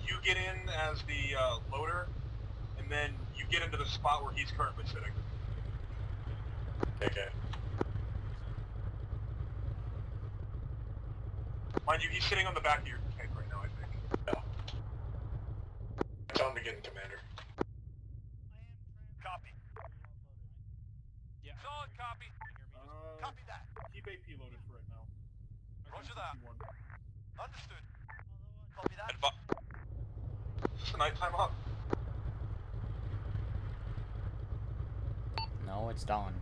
you get in as the loader, and then you get into the spot where he's currently sitting. Okay. Mind you, he's sitting on the back of your tank right now, I think. No. Tell him to get in, Commander. Copy. Yeah. Solid copy. Copy that. Keep AP loaded for right now. Roger that. 61. Understood. Copy that. Is this a nighttime hop? No, it's dawn.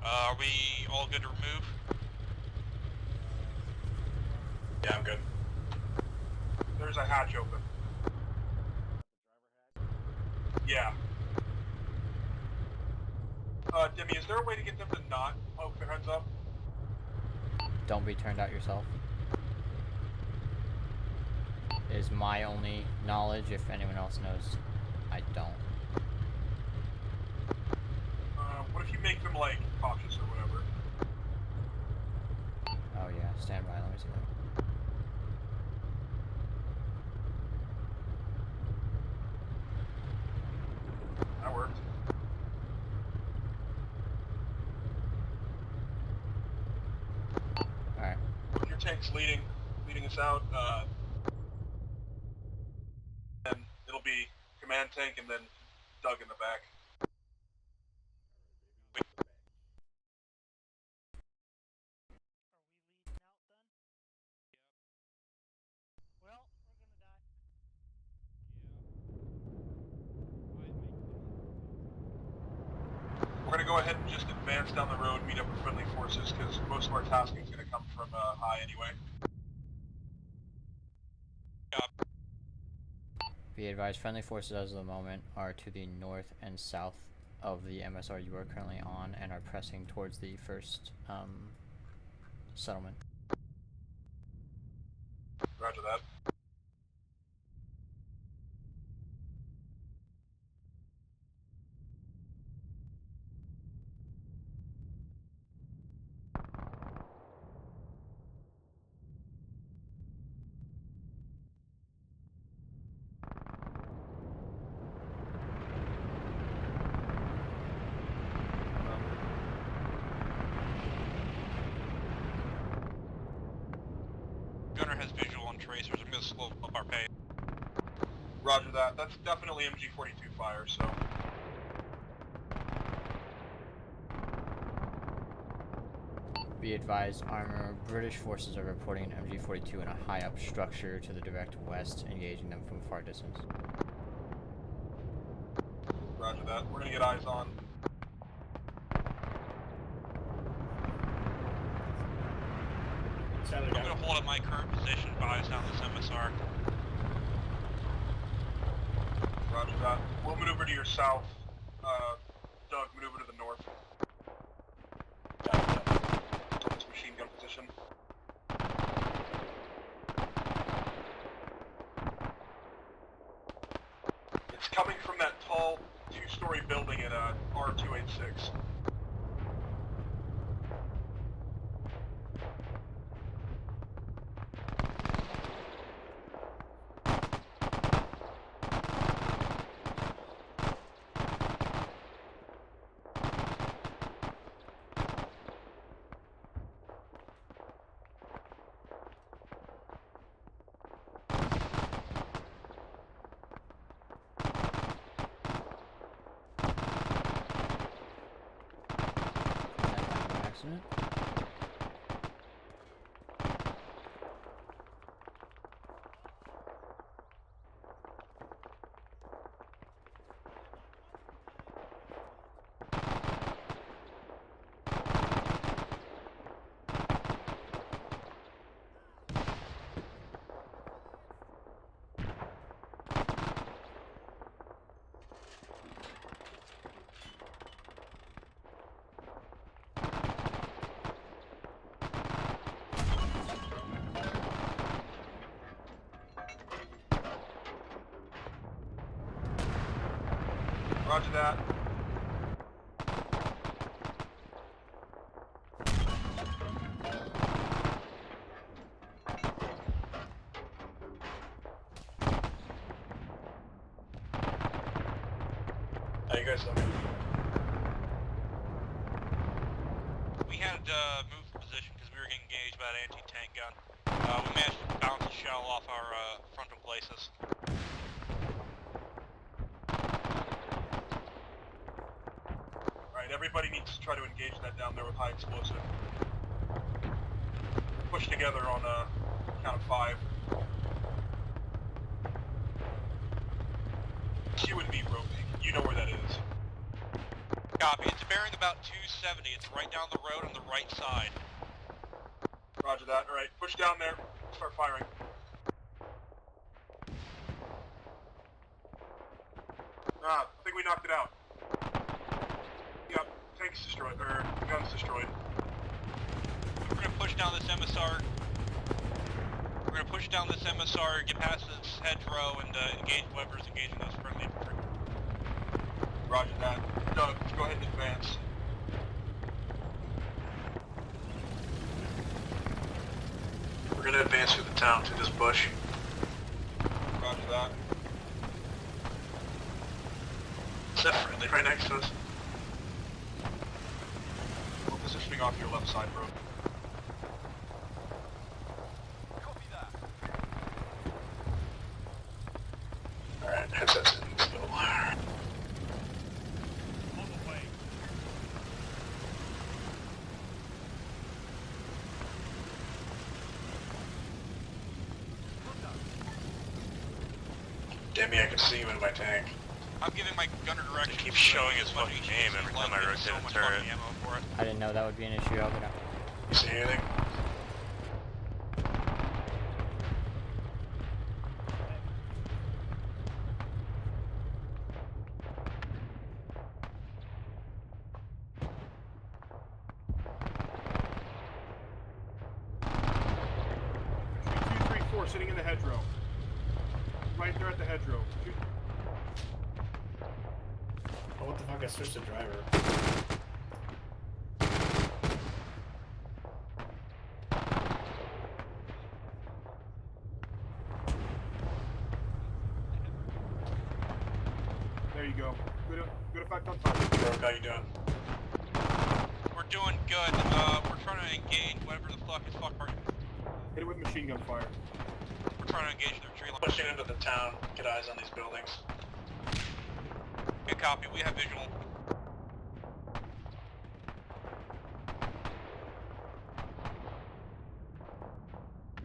Are we all good to remove? Yeah, I'm good. There's a hatch open. Yeah. Demi, is there a way to get them to not poke their heads up? Don't be turned out yourself. Is my only knowledge. If anyone else knows, I don't. What if you make them, like, cautious or whatever? Oh yeah, stand by, let me see that. That worked. Alright. Your tank's leading us out, and it'll be command tank and then Doug in the back. We're going to go ahead and just advance down the road, meet up with friendly forces, because most of our tasking is going to come from high anyway. Be advised, friendly forces as of the moment are to the north and south of the MSR you are currently on and are pressing towards the first settlement. Roger that. Gunner has visual on tracers. I'm going to slow up our pace. Roger that. That's definitely MG42 fire, so... Be advised, Arma, British forces are reporting an MG42 in a high-up structure to the direct west, engaging them from a far distance. Roger that. We're going to get eyes on. I'm going to hold at my current position, but eyes down this MSR. Roger that. We'll maneuver to your south. Doug, maneuver to the north. This machine gun position. It's coming from that tall two-story building at R286. Accident. Roger that. you guys looking? We had moved from position because we were getting engaged by an anti-tank gun. We managed to bounce a shell off our frontal places. Alright, everybody needs to try to engage that down there with high explosive. Push together on a count of 5. Q and B roping. You know where that is. Copy. It's bearing about 270. It's right down the road on the right side. Roger that. Alright, push down there. Start firing. I think we knocked it out. Yep, tank's destroyed, or gun's destroyed. We're gonna push down this MSR. We're gonna push down this MSR, get past this hedgerow, and engage whoever's engaging those friendly infantry. Roger that. Doug, go ahead and advance. We're gonna advance through the town, through this bush. Roger that. Is that friendly right next to us? We're positioning off your left side, bro. Copy that. Alright, headsets in. Let's go. On the way. Damn me, I can see you in my tank. I'm giving my gunner directions. It keeps showing his fucking name every time I rotate a turret. Ammo for it. I didn't know that would be an issue. I'll go down. You see anything? Infantry 234 sitting in the hedgerow. Right there at the hedgerow. Oh, what the fuck? I switched to driver. There you go. Good effect on target. Broke, how you doing? We're doing good. We're trying to engage whatever the fuck is Hit it with machine gun fire. We're trying to engage their tree line. Pushing into the town. Get eyes on these buildings. Good copy. We have visual.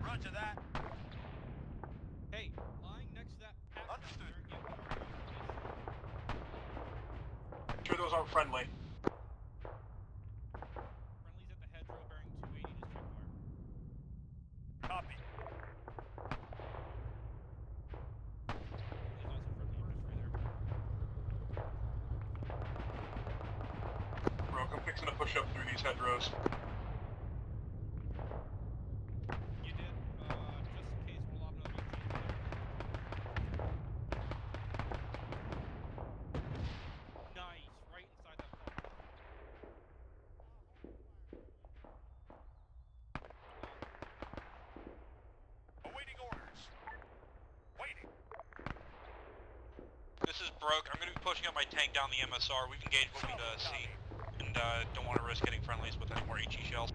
Roger that. Hey, lying next to that pack. Understood. Sure those aren't friendly. Friendlies at the hedgerow bearing 280 to check mark. Copy. There's also friendly infantry there. Broke, I'm fixing to push up through these hedgerows. You did, just in case we'll have another engagement there. Nice, right inside that wall. Awaiting orders. Waiting. This is broke. I'm going to be pushing up my tank down the MSR. We've engaged what we see, and don't want to risk hitting friendlies with any more HE shells.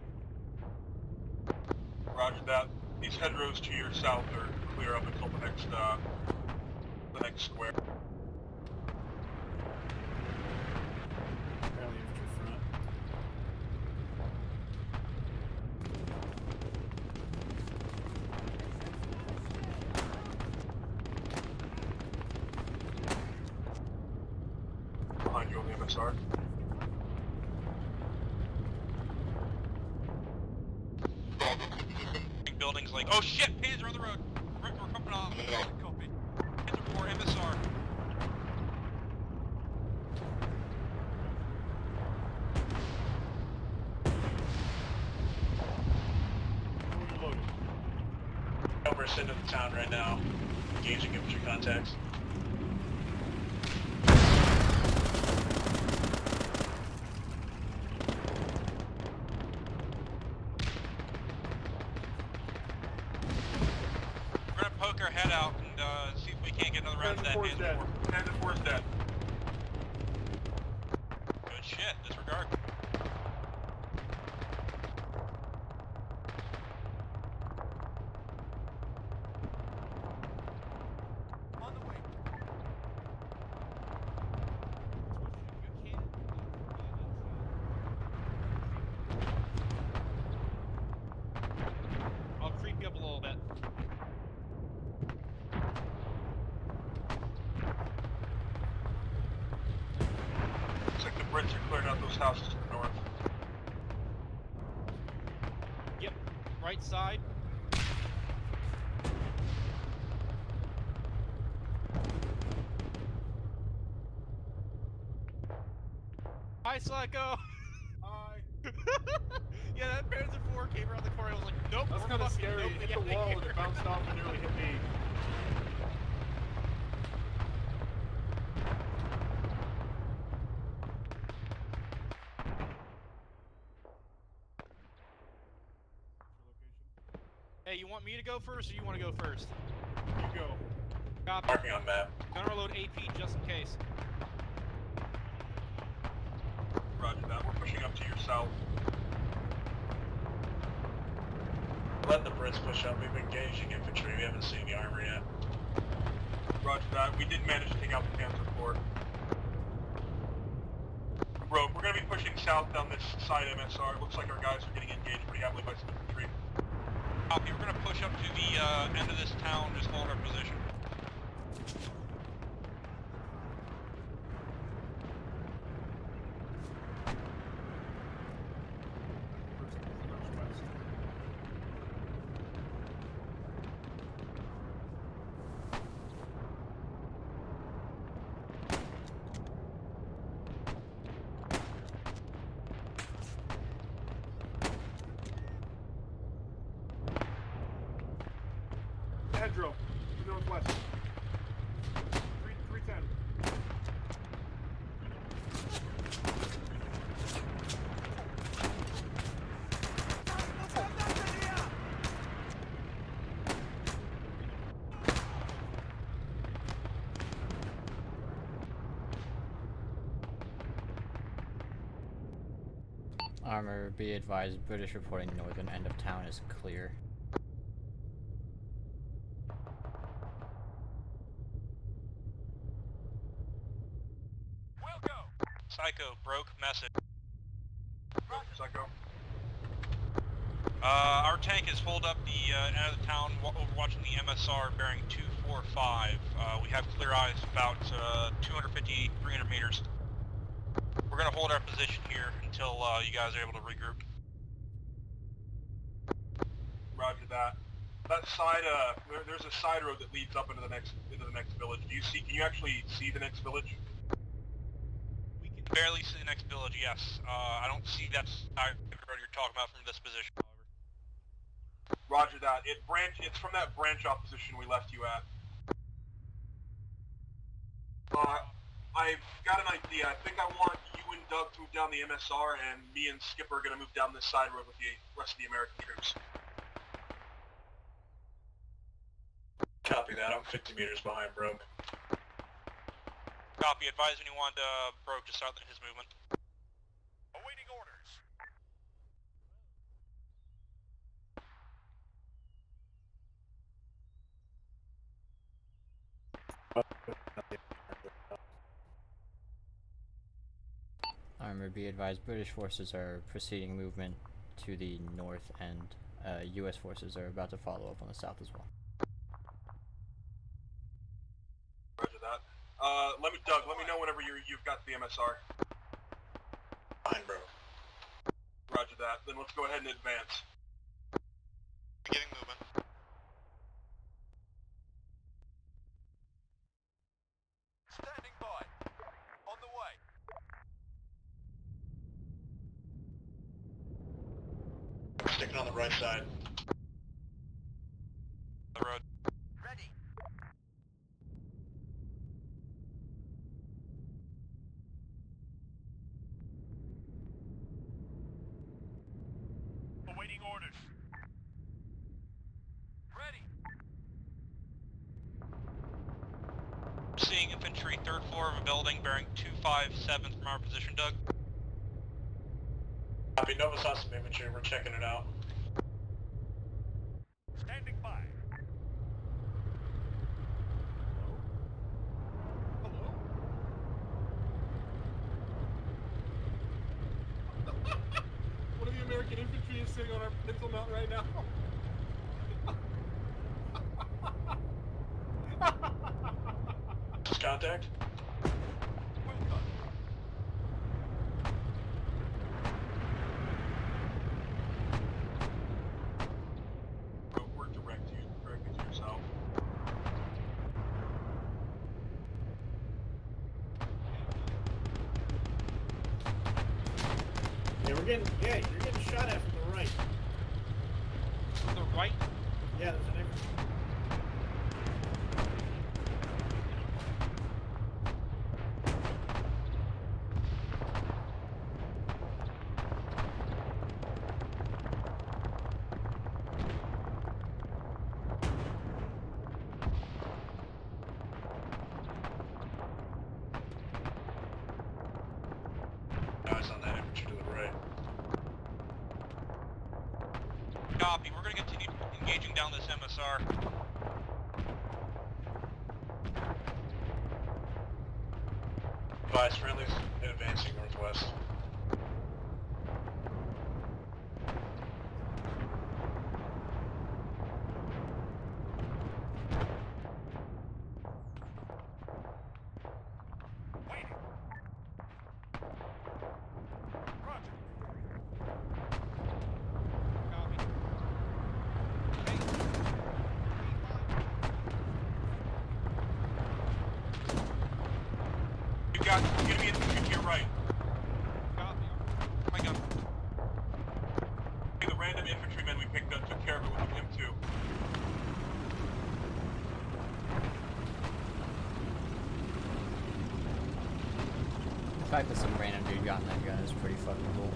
Roger that. These hedgerows to your south are clear up until the next square. Apparently infantry front. Behind you on the MSR. Buildings like, oh shit, Panzer on the road. We're coming off. Copy. Panzer 4 MSR. Numbers into the town right now. Engaging infantry contacts. We're going to poke our head out and see if we can't get another round of that Panzer 4 is dead. Panzer 4. Panzer 4 is dead. shit, disregard. On the way. I'll creep you up a little bit. Looks like the Brits are clearing out those houses to the north. Yep. Right side. Hi, Psycho! Hi. Yeah, that Panzer IV came around the corner. I was like, nope, That's we're kind of fucking scary. nope, It hit get the wall out and of it here. bounced off and nearly hit me. Hey, you want me to go first, or you want to go first? You go. Copy. Marking on map. Gunner load AP just in case. Roger that. We're pushing up to your south. Let the Brits push up. We've been engaging infantry. We haven't seen the armor yet. Roger that. We did manage to take out the Panzer IV. Rogue, we're going to be pushing south down this side MSR. It looks like our guys are getting engaged pretty heavily by some infantry. Copy, we're gonna push up to the end of this town, just hold our position. Hedgerow, to the northwest. 310. Armor, be advised, British reporting northern end of town is clear. We'll go. Psycho, broke, message. Psycho. Our tank is holed up the end of the town, overwatching the MSR bearing 245. We have clear eyes about 250, 300 meters. We're gonna hold our position here until you guys are able to regroup. Roger that. That side, there's a side road that leads up into the next village. Can you actually see the next village? We can barely see the next village, yes. I don't see that side road you're talking about from this position. Roger that. It's from that branch off position we left you at. I've got an idea. I think I want you and Doug to move down the MSR, and me and Skipper are going to move down this side road with the rest of the American troops. Copy that. I'm 50 meters behind Broke. Copy, advise anyone Broke to start his movement. Awaiting orders. Armor, be advised, British forces are proceeding movement to the north and US forces are about to follow up on the south as well. Roger that. Doug, let me know whenever you've got the MSR. Behind Broke. Roger that. Then let's go ahead and advance. Beginning movement. Standing by. On the way. Sticking on the right side. The road. Ready. Awaiting orders. Ready. Seeing infantry, third floor of a building bearing 257 from our position, Doug. Copy. Nova saw some infantry. We're checking it out. Standing by. Hello? One of the American infantry is sitting on our pencil mount right now. Contact. Well done. We're directly to your south. Yeah, you're getting shot at from the right. From the right? Yeah, there's an infantry. Guys on that infantry to the right. Copy. We're going to continue engaging down this MSR. Advise friendlies advancing northwest. Waiting. Roger. Copy. Hey. You got enemy infantry to your right. Copy. My gun. The random infantrymen we picked up took care of it with him too. The fact that some random dude got in that gun is pretty fucking cool.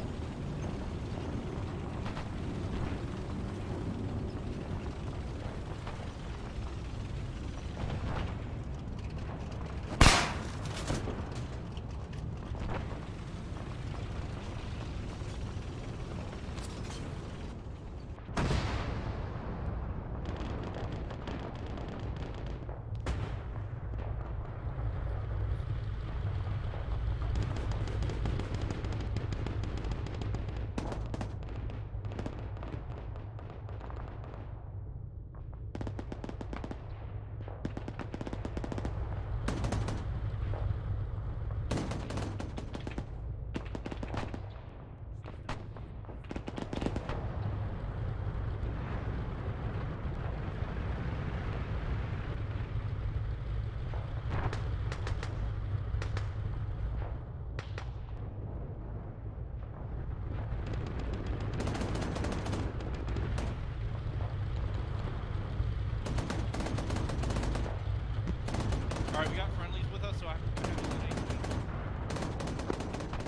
Alright, we got friendlies with us, so I have to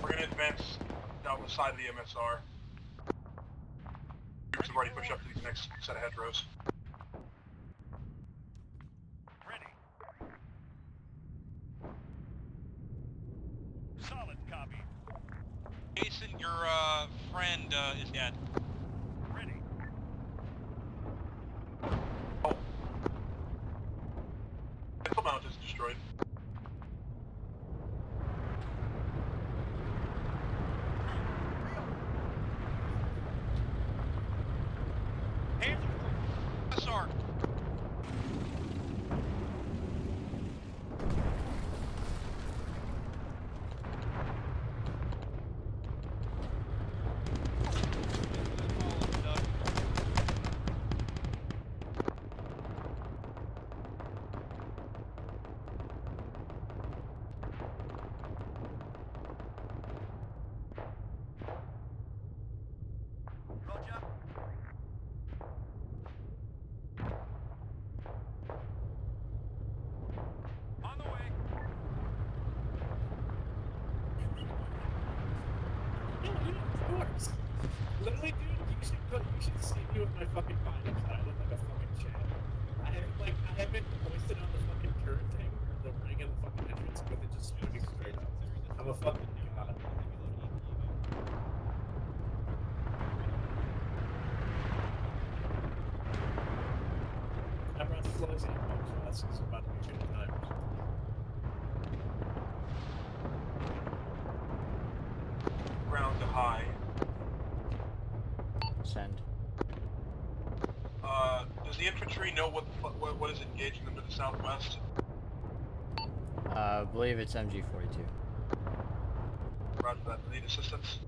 We're gonna advance down the side of the MSR. Troops have already pushed up to these next set of hedgerows. Ready. Solid copy. Jason, your friend is dead. Ready. Oh. Pencil mount is destroyed. Hands are MSR. Roger. On the way. Yeah, of course. Literally, dude, you should see me with my fucking binocs. I look like a fucking champ. I haven't hoisted on the fucking turret thing, or the ring in the fucking entrance, with it just shooting straight up. I'm a fucking god. slugs and bugshots. It's about to be good times. Ground to high. Send. Does the infantry know what is engaging them to the southwest? I believe it's MG42. Roger that. Need assistance?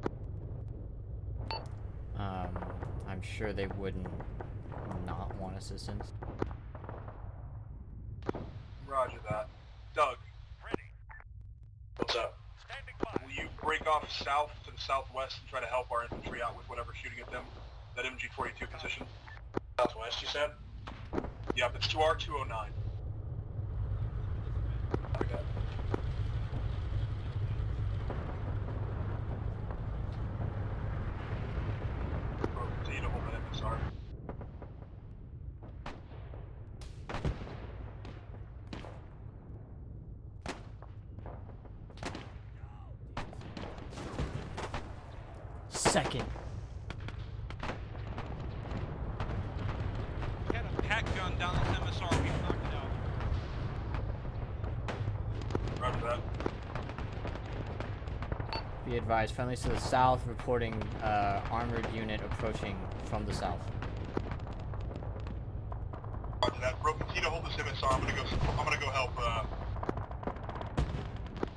I'm sure they wouldn't not want assistance. Roger that. Doug, Ready. What's up? Standing by. will you break off south to the southwest and try to help our infantry out with whatever's shooting at them? That MG42 position? Southwest, you said? Yep, it's 2R209. Okay. We'll continue to hold that MSR. Second. We had a pack gun down this MSR. We knocked it out. Roger that. Be advised, friendlies to the south reporting armored unit approaching from the south. Roger that. Bro, continue to hold this MSR. I'm gonna go help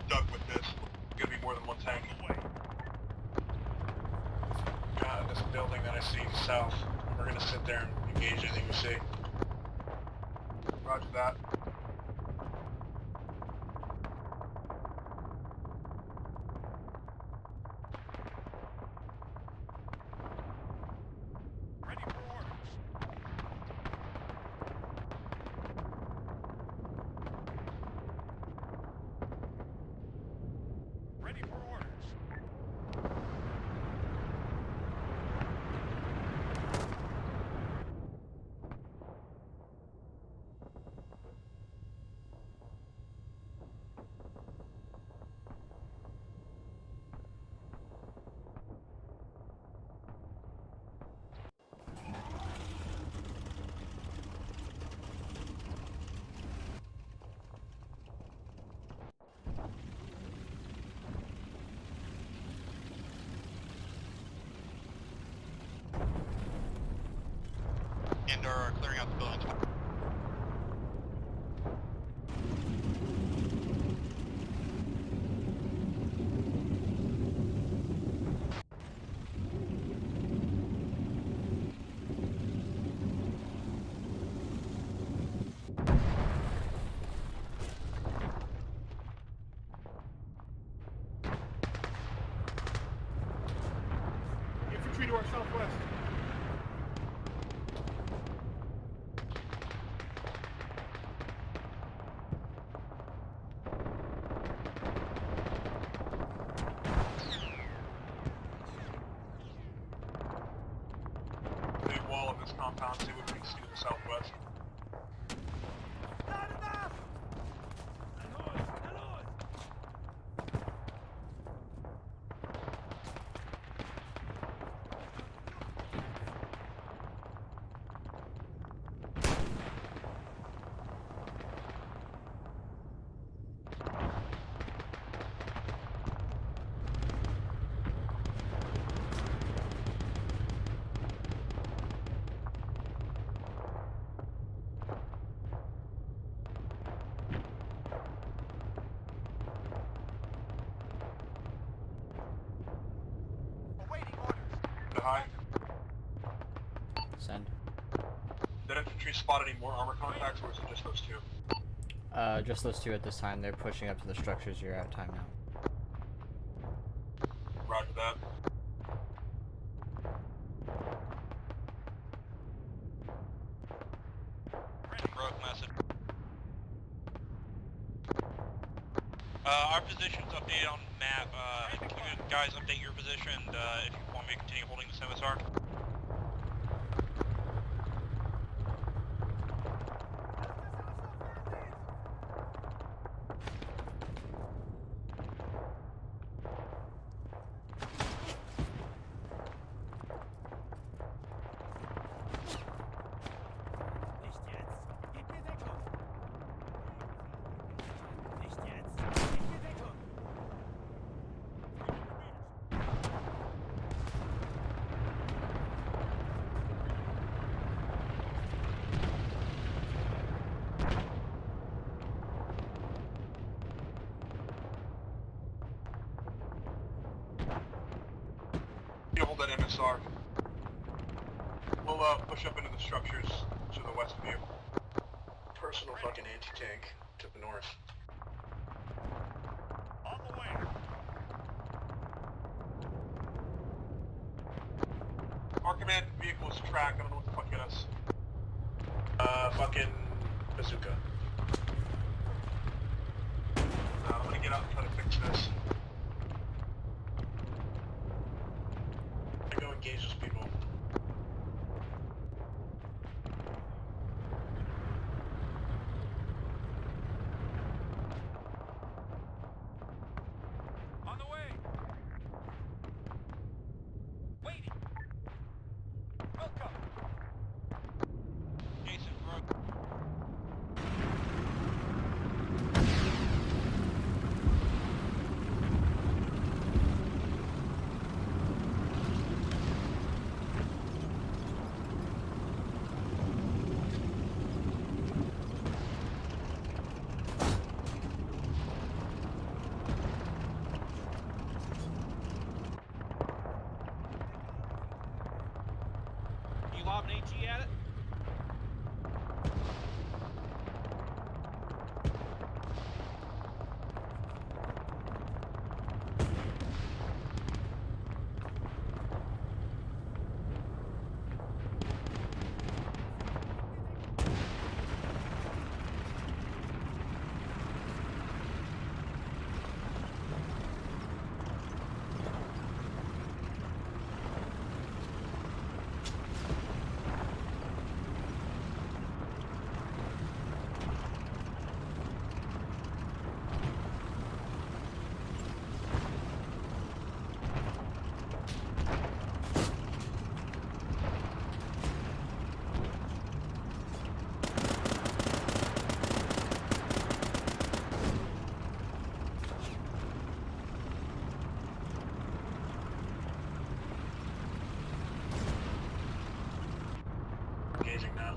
Doug with this. It's gonna be more than one tank. This building that I see south. We're gonna sit there and engage anything we see. Roger that. Ready for orders. Ready for orders. And are clearing out the buildings. Infantry to our southwest. Big wall of this compound, see what we can see to the southwest. Awaiting orders. To high. Send. Did infantry spot any more armor contacts, or is it just those two? Just those two at this time. They're pushing up to the structures. You're out of time now. Roger that. Broke message. Our position's updated on the map. Can you guys update your position if you want me to continue holding this MSR? hold that MSR. We'll push up into the structures to the west of you. Personal fucking anti-tank to the north. On the way. Our command vehicle is tracked. I don't know what the fuck hit us. Fucking bazooka. I'm gonna get out and try to fix this. I go engage those people. On the way. Waiting. Welcome. Jason, bro. You lob an AT at it? Engaging now.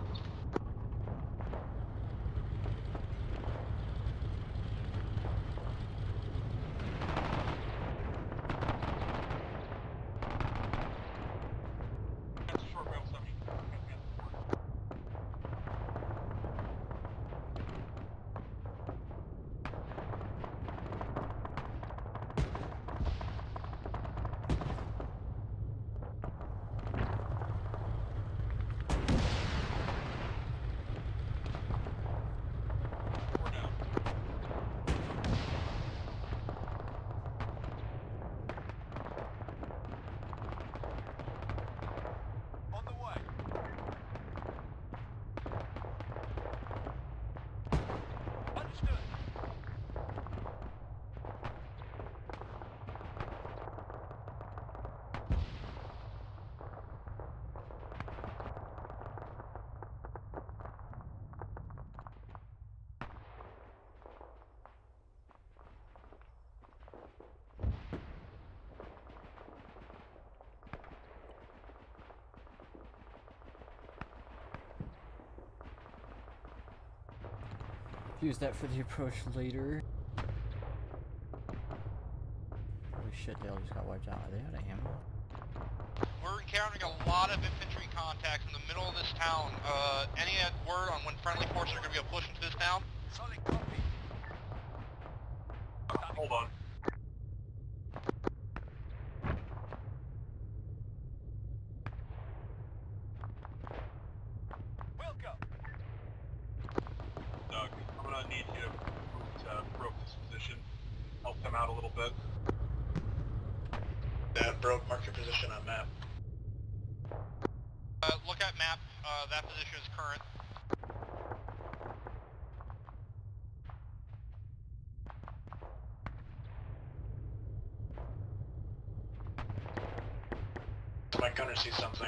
That's a short rail 70. We're down. On the way. Understood. Use that for the approach later. Holy shit, they all just got wiped out. Are they out of ammo? We're encountering a lot of infantry contacts in the middle of this town. Any word on when friendly forces are going to be pushing to this town? Solid copy. Hold on. Welcome. Doug, I'm gonna need you to move to Broke's position. Help them out a little bit. That broke. Mark your position on map. Look at map. That position is current. My gunner sees something.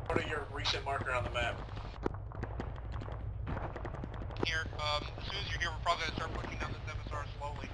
What are your recent marker on the map? here. As soon as you're here, we're probably gonna start pushing down this MSR slowly.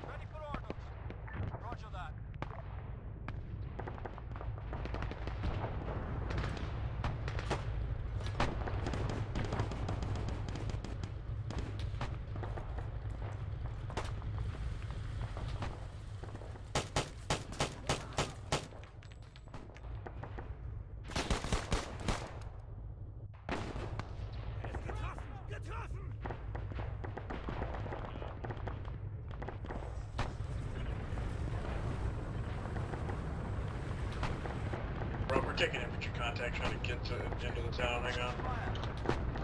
Ready for orders. Roger that. Bro, we're taking infantry contact, trying to get into the town. Hang on.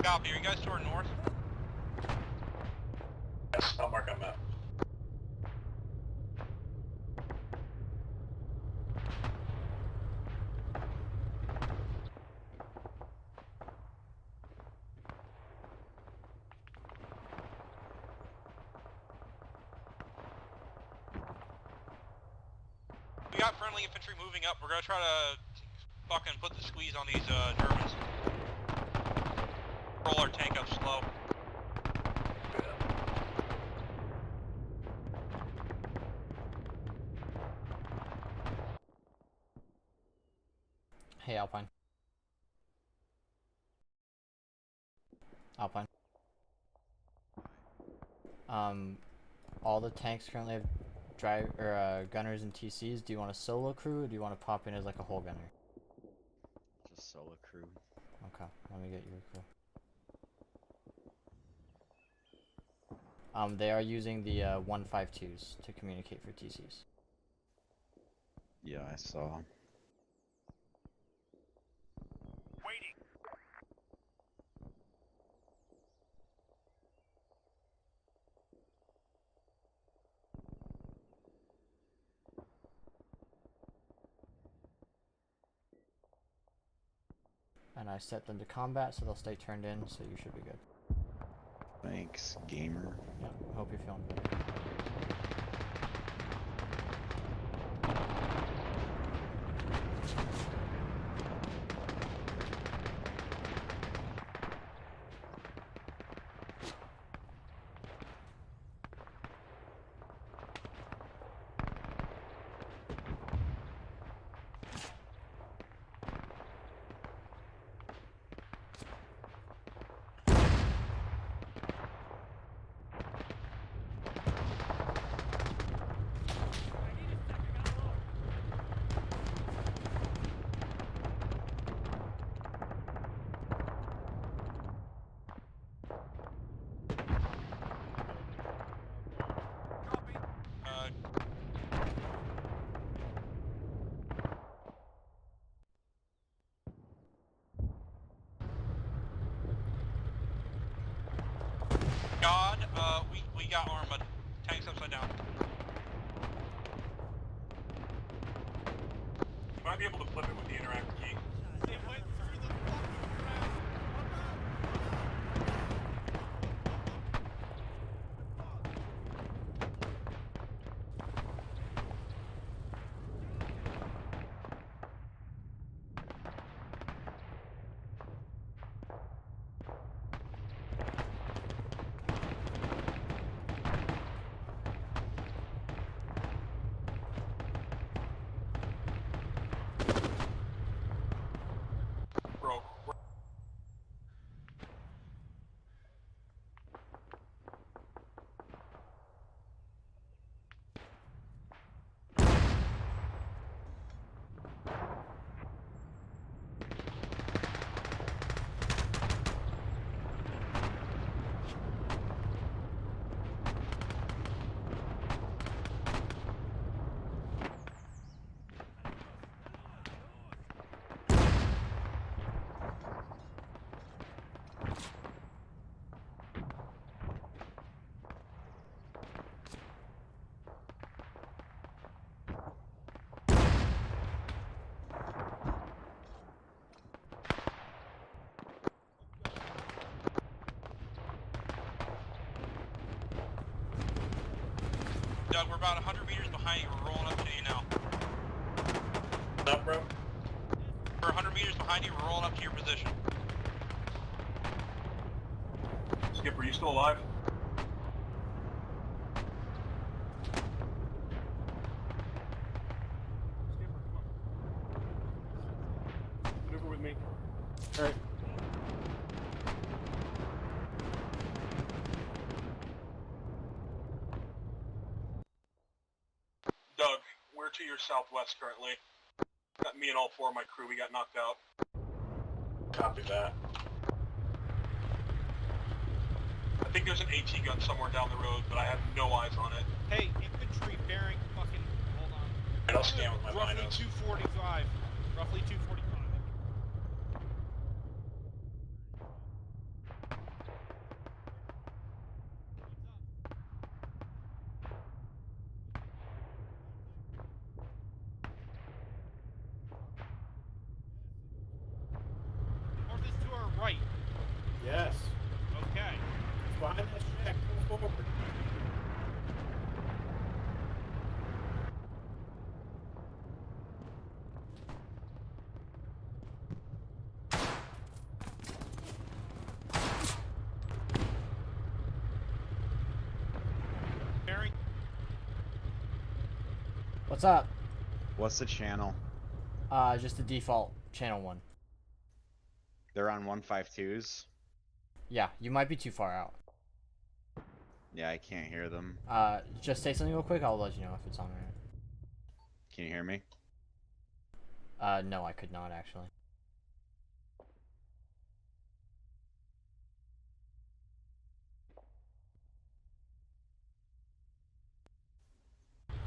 Copy. Are you guys to our north? Yes, I'll mark on map. We got friendly infantry moving up. We're gonna try to fucking put the squeeze on these Germans. Roll our tank up slow. Hey, Alpine. Alpine. All the tanks currently have gunners and TCs. Do you want a solo crew, or do you want to pop in as like a whole gunner? Just solo crew. Okay, let me get your crew. They are using the 152s to communicate for TCs. Yeah, I saw. Waiting. And I set them to combat, so they'll stay turned in, so you should be good. Thanks, gamer. Yeah, hope you're feeling better. God, we got Arma. Tanks upside down. You might be able to flip it with the interact key. They went through the fucking ground. Doug, we're about 100 meters behind you. We're rolling up to you now. What's up, bro? We're 100 meters behind you. We're rolling up to your position. Skipper, you still alive? Skipper, come on. Maneuver with me. Alright. Doug, we're to your southwest currently. Got me and all 4 of my crew, we got knocked out. Copy that. I think there's an AT gun somewhere down the road, but I have no eyes on it. Hey, infantry bearing fucking. Hold on. And I'll scan with my Roughly binos. 245. Roughly 245. North is to our right. Yes. Okay. Behind that shack, go forward. Bearing. What's up? What's the channel? Just the default channel 1. They're on 152s. Yeah, you might be too far out. Yeah, I can't hear them. Just say something real quick, I'll let you know if it's on right. Can you hear me? No, I could not actually.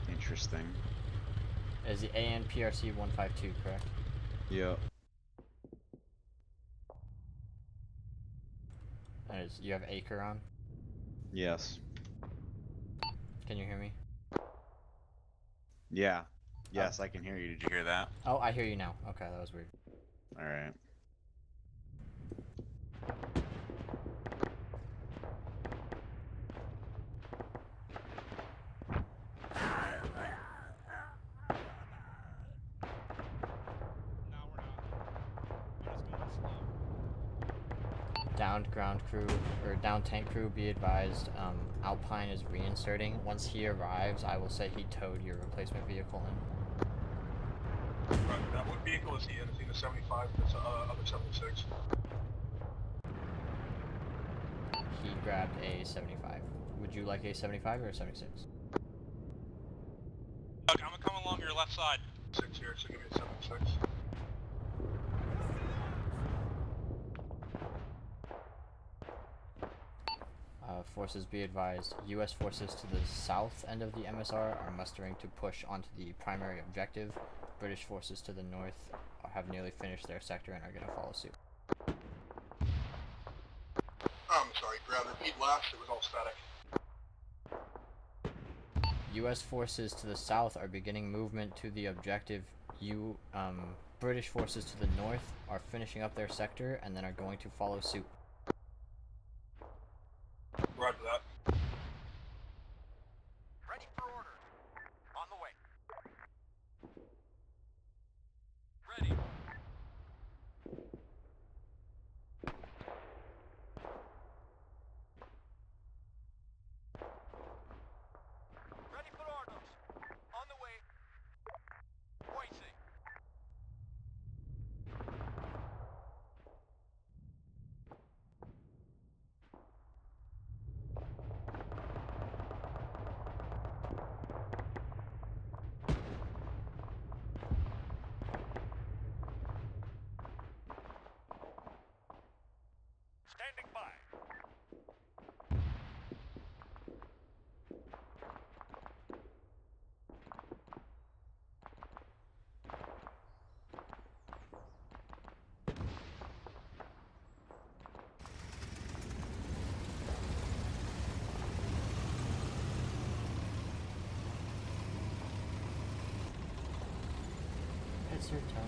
Interesting. Is the ANPRC 152 correct? Yep. And you have Acre on? Yes. Can you hear me? Yeah. Yes, I can hear you. Did you hear that? Oh, I hear you now. Okay, that was weird. Alright. No, we're not. We're just going slow. Downed ground crew, or down tank crew, be advised, Alpine is reinserting. Once he arrives, I will say he towed your replacement vehicle in. Right, now, what vehicle is he in? Is he in the 75 or the other 76? He grabbed a 75. Would you like a 75 or a 76? Doug, I'm gonna come along your left side. 6 here, so give me a 76. Forces be advised, U.S. forces to the south end of the MSR are mustering to push onto the primary objective. British forces to the north have nearly finished their sector and are going to follow suit. I'm sorry, Brad, repeat last, it was all static. U.S. forces to the south are beginning movement to the objective. British forces to the north are finishing up their sector and then are going to follow suit. Roger that. Ready for order. On the way. Ready. Ready for orders. On the way. Waiting. Standing by. It's your turn.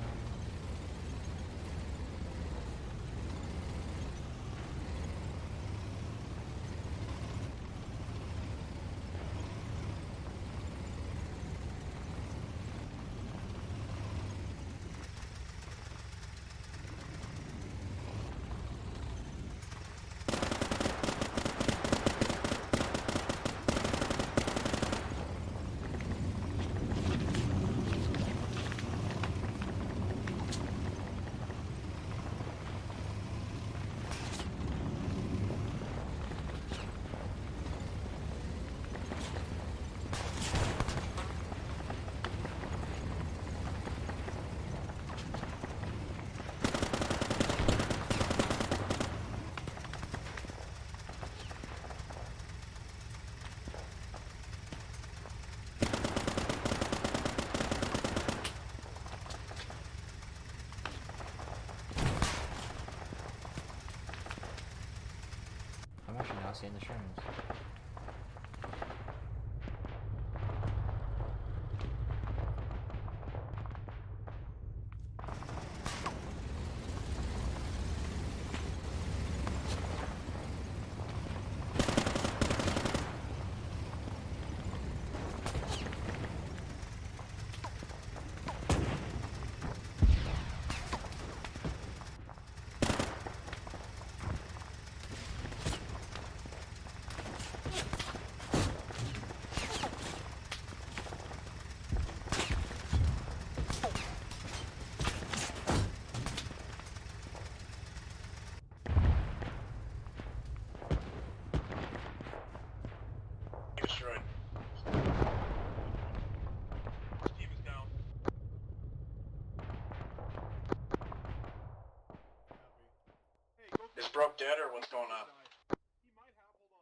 Broke dead or what's going on? He might have. Hold on.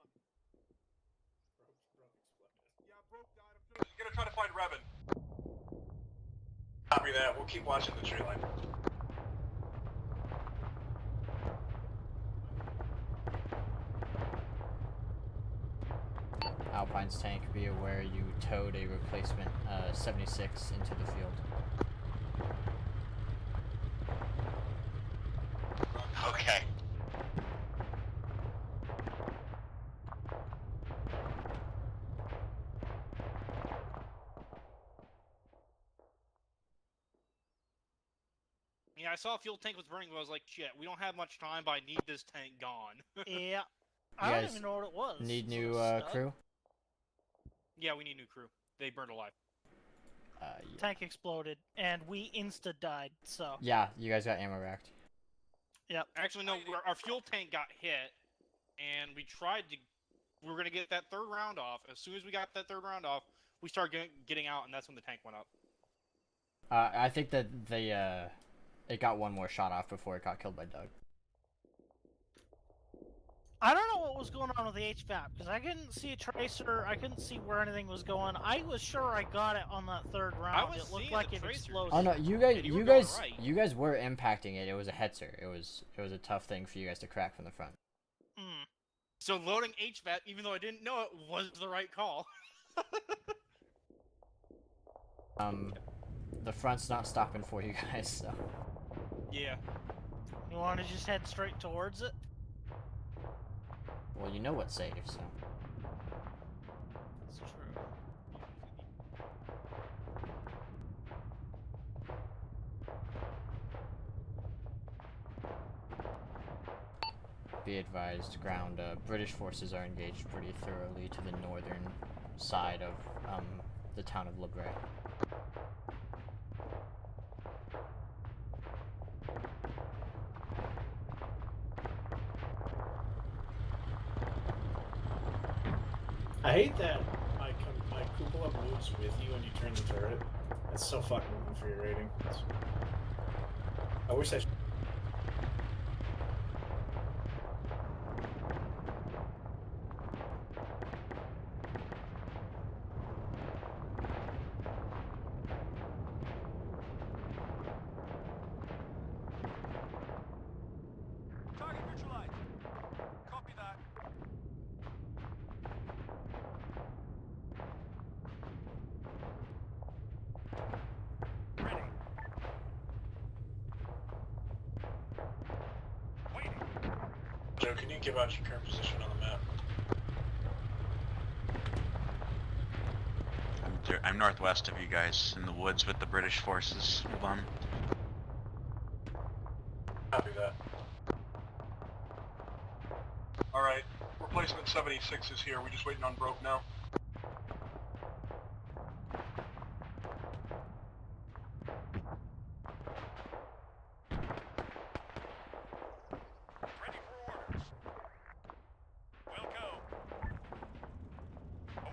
Broke exploded. Yeah, Broke died. I'm Gonna try to find Revan. Copy that. We'll keep watching the tree line. Alpine's tank, be aware you towed a replacement 76 into the field. Okay. Yeah, I saw a fuel tank was burning, but I was like, shit, we don't have much time, but I need this tank gone. Yeah. I don't guys even know what it was. Need Was it new a stud? crew? Yeah, we need new crew. They burned alive. Yeah. Tank exploded, and we insta-died, so... Yeah, you guys got ammo racked. Yep. Actually, no, our fuel tank got hit, and we tried to... We were going to get that third round off. As soon as we got that third round off, we started getting out, and that's when the tank went up. I think that it got one more shot off before it got killed by Doug. I don't know what was going on with the HVAP, because I couldn't see a tracer, I couldn't see where anything was going. I was sure I got it on that third round. was It looked seeing like the it tracers. exploded. Oh no, you Yeah, you were going right. guys were impacting it. It was a hetzer. It was a tough thing for you guys to crack from the front. Mm. So loading HVAC, even though I didn't know it, was the right call. The front's not stopping for you guys, so. Yeah. You want to just head straight towards it? Well, you know what's safe, so. That's true. Be advised, ground, British forces are engaged pretty thoroughly to the northern side of, the town of Le Bray. I hate that my cupola moves with you when you turn the turret. That's so fucking infuriating. I wish I. Target neutralized. Copy that. Ready. Waiting. Joe, can you give out your current position on the map? I'm northwest of you guys in the woods with the British forces. Hold on. Copy that. Alright, replacement 76 is here. We're just waiting on Broke now. Ready for orders. We'll go.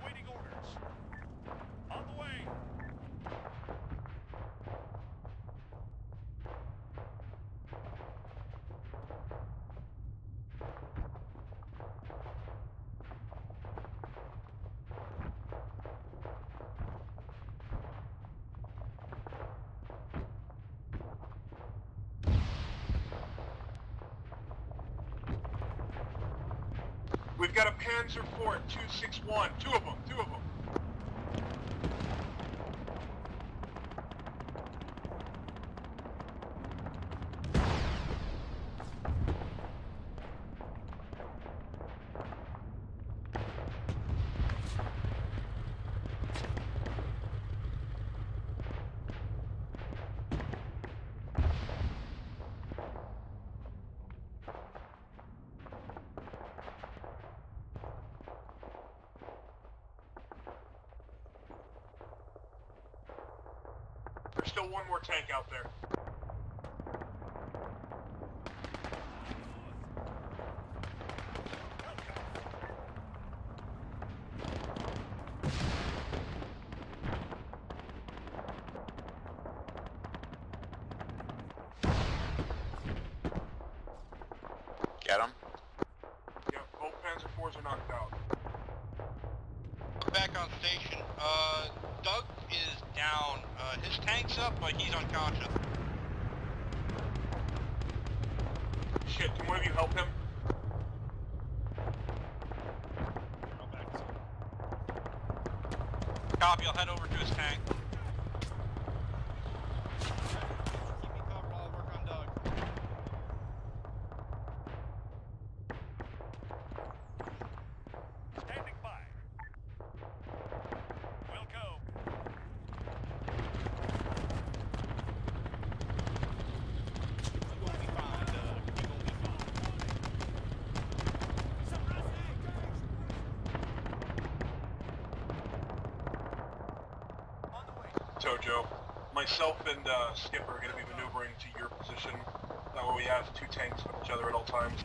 Awaiting orders. On the way. We've got a Panzer Fort 261. Two of them. There's still one more tank out there. Get him. station. Doug is down. His tank's up, but he's unconscious. Shit, can one of you help him? Copy, I'll head over to his tank. Keep me covered while I work on Doug. Standing by. We'll go. You're gonna be fine, Doug. You're gonna be fine. Tojo, myself and Skipper are going to be maneuvering to your position. That way we have two tanks with each other at all times.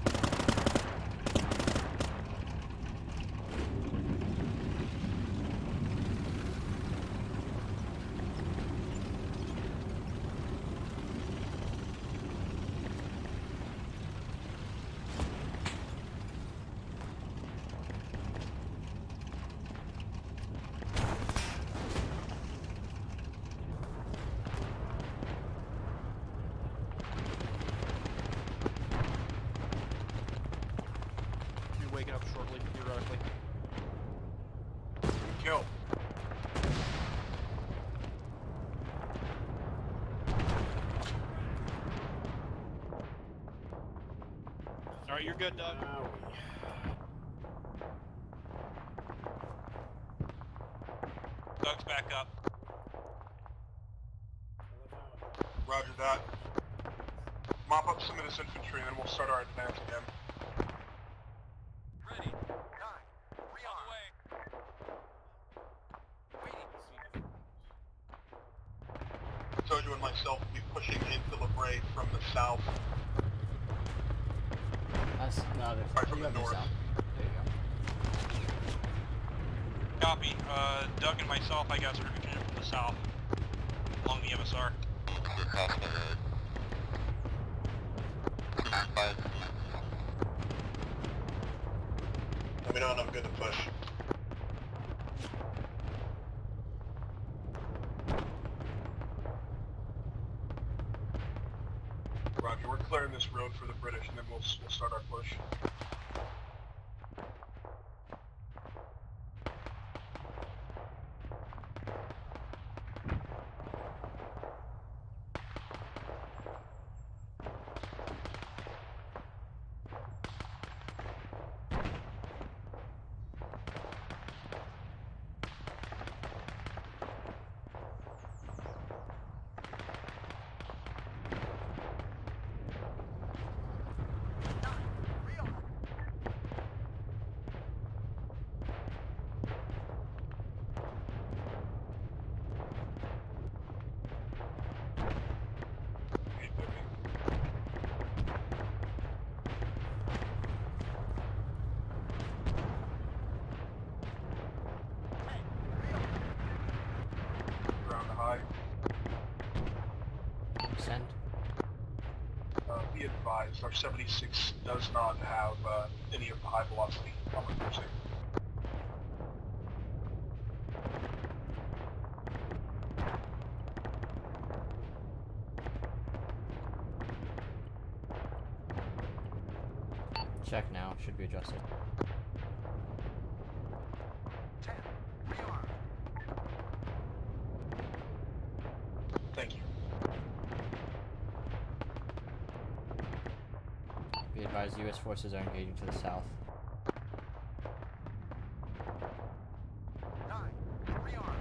You're waking up shortly, theoretically. Kill. Alright, you're good, Doug. Doug's back up. Roger that. Mop up some of this infantry and then we'll start our advance again. Ready. Nine. On the way. Waiting. Tojo and myself will be pushing into La Brea from the south. That's no, there's Right from you the have the north. south. There you go. Copy. Doug and myself, I guess, are continuing from the south along the MSR. Let me know when I'm good to push. Roger, we're clearing this road for the British and then we'll start our push. Ground high. Send. Be advised, our 76 does not have any of the high velocity armor piercing. Check now. Should be adjusted. 10. Rearm. Thank you. Be advised, U.S. forces are engaging to the south. 9. Rearm.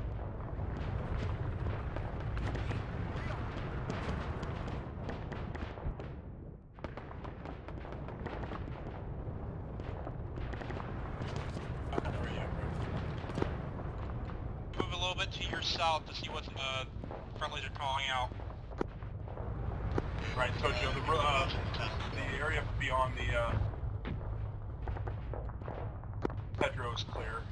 Move a little bit to your south to see what friendlies are calling out. Right, Tojo, the area beyond the Pedro is clear.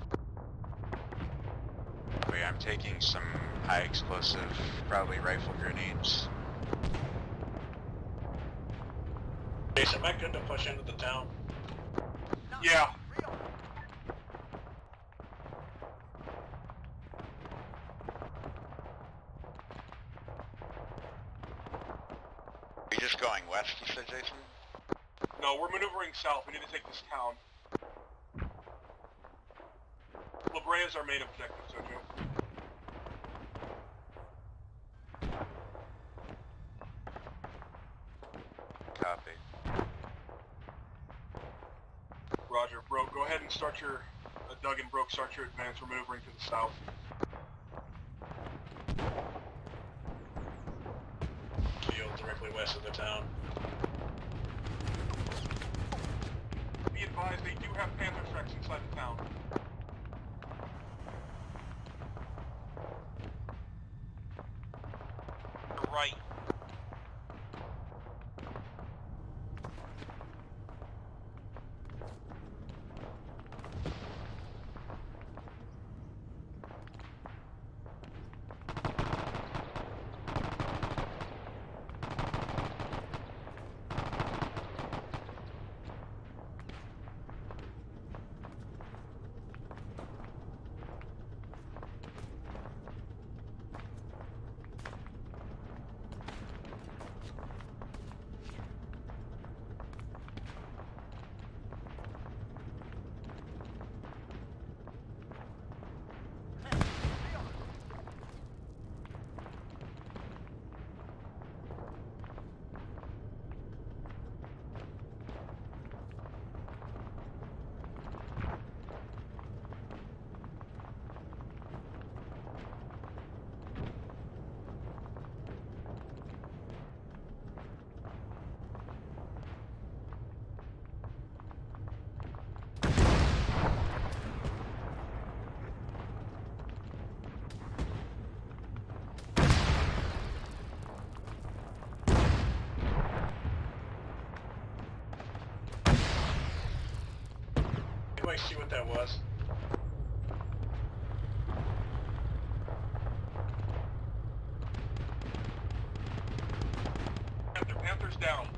Wait, I'm taking some high explosive, probably rifle grenades. Jason, am I good to push into the town? Yeah. We just going west, you said, Jason? No, we're maneuvering south. We need to take this town. La Brea is our main objective, Jojo. Copy. Roger, Broke, go ahead and start your... Doug and Broke, start your advance. We're maneuvering to the south. Field directly west of the town. Be advised, they do have Panther tracks inside the town. Right. Anybody see what that was? Panther's down.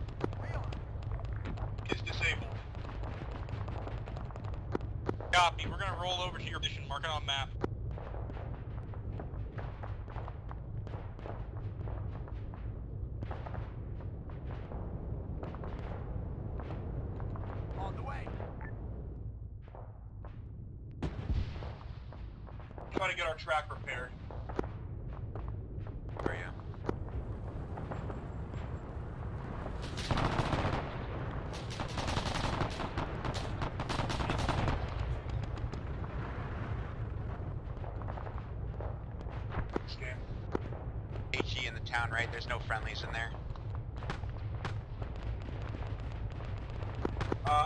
Is disabled. Copy. We're gonna roll over to your position. Mark it on map. On the way. Trying to get our track repaired. Where are you? HE in the town, right? There's no friendlies in there.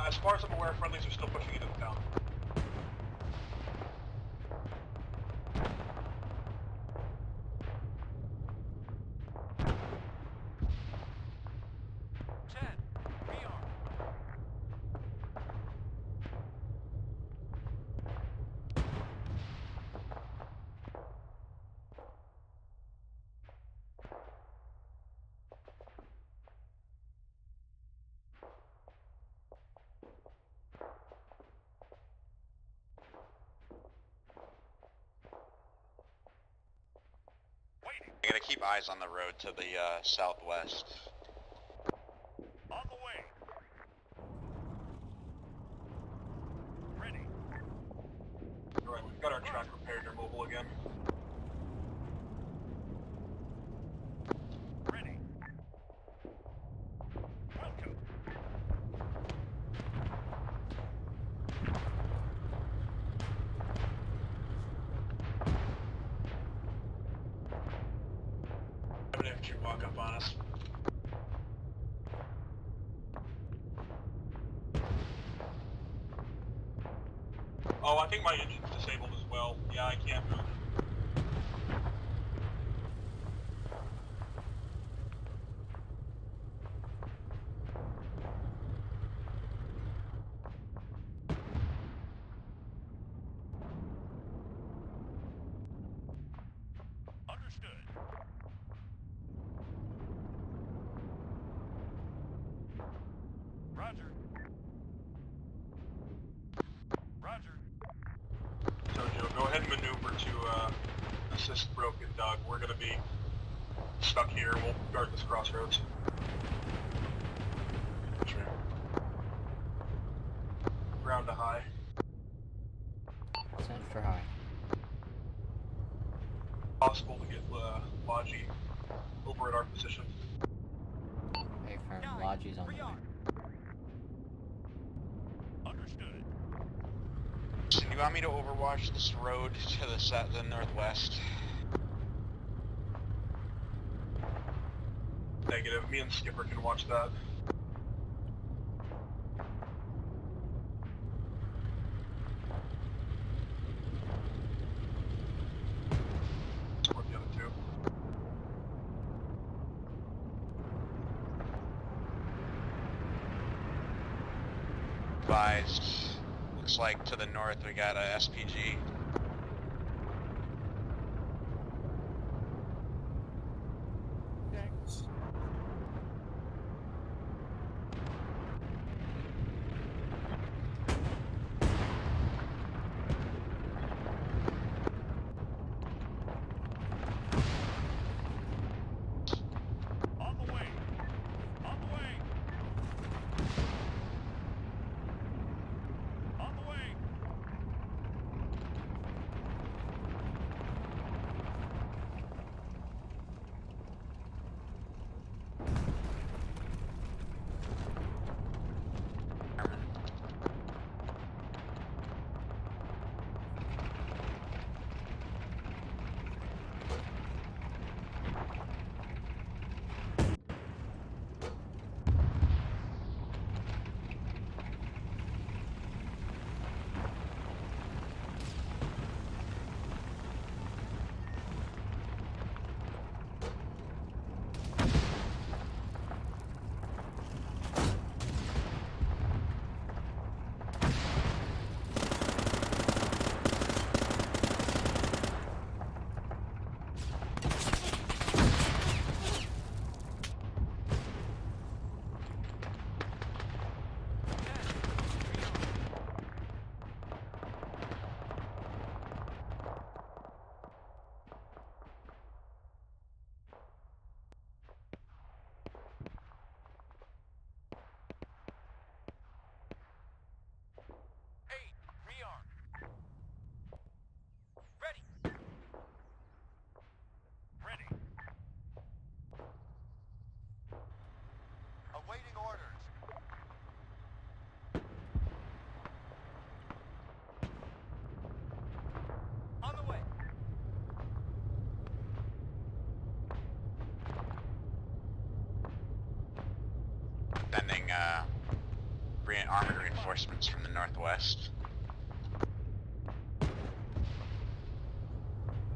As far as I'm aware, friendlies are still pushing into the town. I gotta keep eyes on the road to the southwest. On the way. Ready. Alright, we've got our track repaired. They're mobile again. Ready. Welcome. Have an infantry walk up on us. Oh, I think my engine's disabled as well. Yeah, I can't move. Understood. Roger. Roger. Jojo, go ahead and maneuver to assist Broke and Doug. We're gonna be stuck here. We'll guard this crossroads. possible to get Logi over at our position. Hey, firm, Logi's on the way. Understood. So do you want me to overwatch this road to the northwest? Negative. Me and Skipper can watch that. Or the other two. Advised. Looks like to the north we got a SPG. Thanks. On the way. On the way. On the way. Hey, rearm. Ready. Ready. Awaiting orders. On the way. Sending armored reinforcements from the northwest.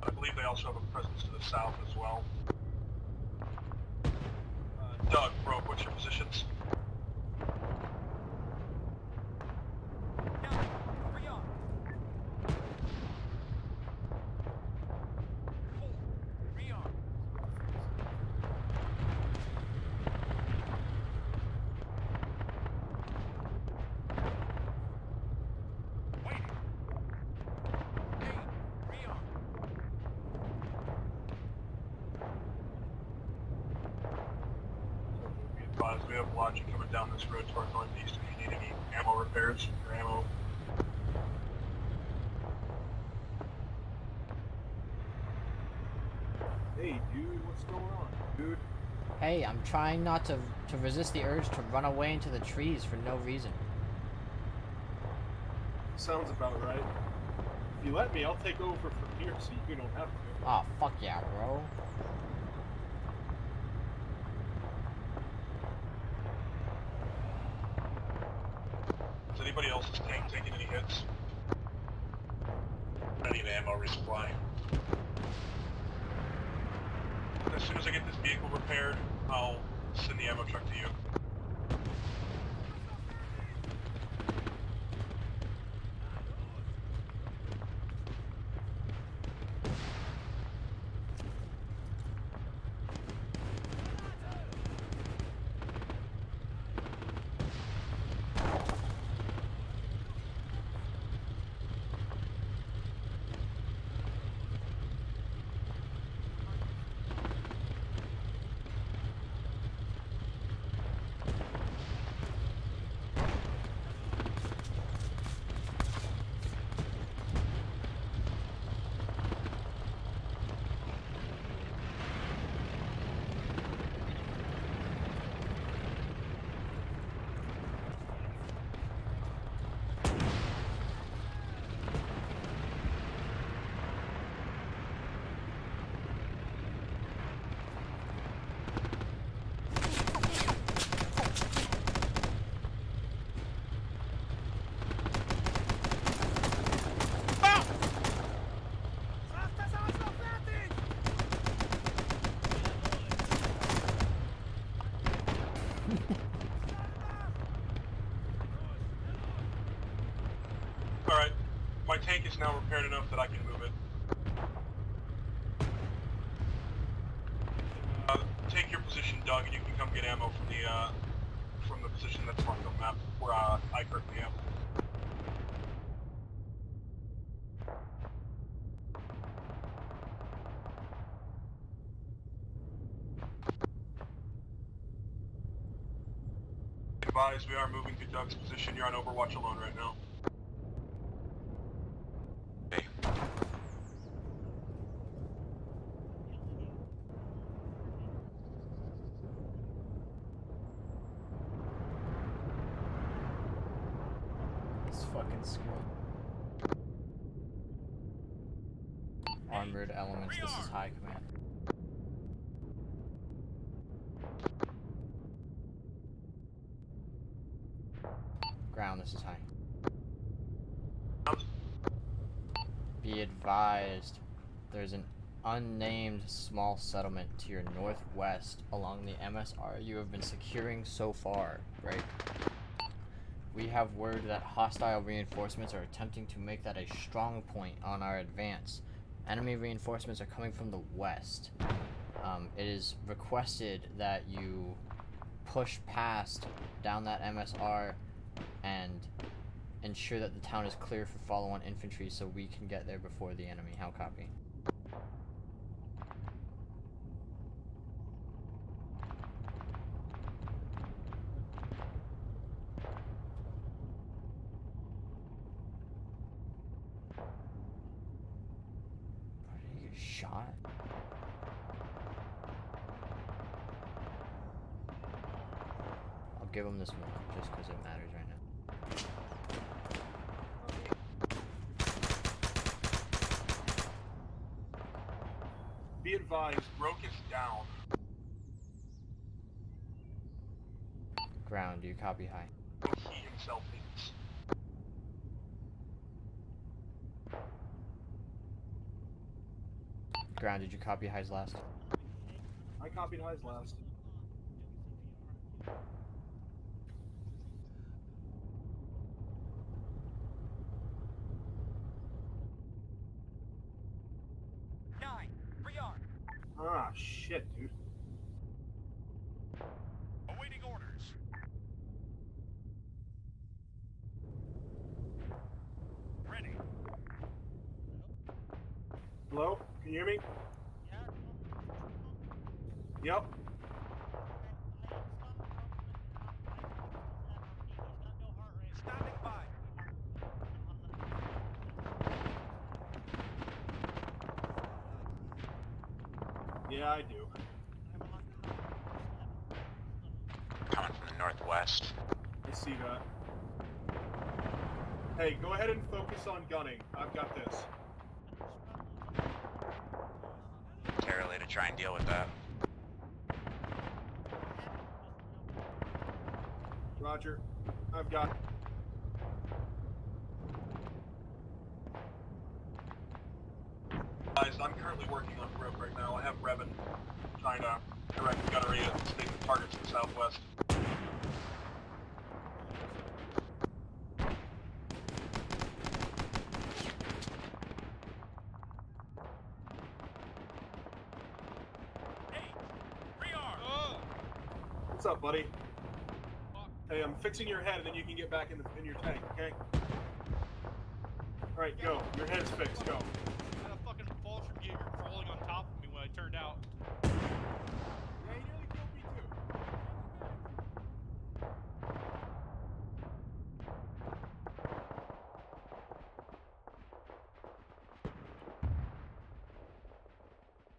I believe they also have a presence to the south as well. Doug, Broke, what's your positions? We have Logi coming down this road toward northeast if you need any ammo repairs or ammo. Hey, dude, what's going on, dude? Hey, I'm trying not to resist the urge to run away into the trees for no reason. Sounds about right. If you let me, I'll take over from here so you don't have to. Oh, fuck yeah, bro. Is anybody else's tank taking any hits? I need ammo resupply. As soon as I get this vehicle repaired, I'll send the ammo truck to you. is now repaired enough that I can move it. Take your position, Doug, and you can come get ammo from the position that's marked on the map where I currently am. Advise, we are moving to Doug's position. You're on Overwatch alone right now. Okay. This fucking school. Armored elements, this is high command. Ground, this is high. Be advised, there's an unnamed small settlement to your northwest along the MSR you have been securing so far, right? We have word that hostile reinforcements are attempting to make that a strong point on our advance. Enemy reinforcements are coming from the west. It is requested that you push past down that MSR and ensure that the town is clear for follow-on infantry so we can get there before the enemy. How copy? Where did he get shot? I'll give him this one just because it matters right now. Be advised, Roke is down. Ground, do you copy high? He himself is. Ground, did you copy high's last? I copied highs last. Ah, shit, dude. Awaiting orders. Ready. Hello? Can you hear me? Yep. Standing by. Yeah, I do. Coming from the northwest. I see that. Hey, go ahead and focus on gunning. I've got this. Terribly to try and deal with that. Roger. I've got... Guys, I'm currently working on Roke right now. I have Revan trying to direct gunnery at stated targets to the southwest. What's up, buddy? Hey, I'm fixing your head and then you can get back in your tank, okay? Alright, go. Your head's fixed, go. I had a fucking Fallschirmjäger crawling on top of me when I turned out. Yeah, he nearly killed me too.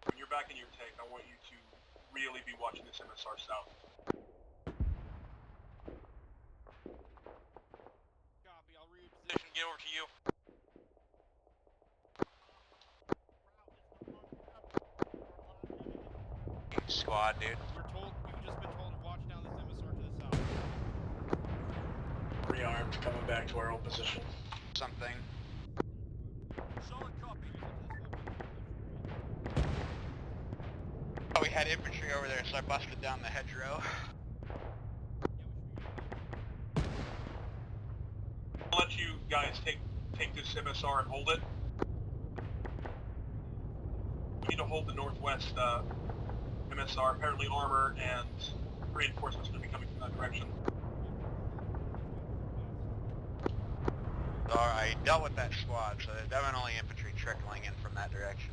When you're back in your tank, I want you to really be watching this MSR south. Copy, I'll reposition, get over to you. Squad, dude. We've just been told to watch down this MSR to the south. Rearmed, coming back to our old position. Something. Solid copy. Oh, we had infantry over there, so I busted down the hedgerow. I'll let you guys take take this MSR and hold it. We need to hold the northwest MSR. Apparently Armor and reinforcements are going to be coming from that direction. I dealt with that squad, so there's definitely infantry trickling in from that direction.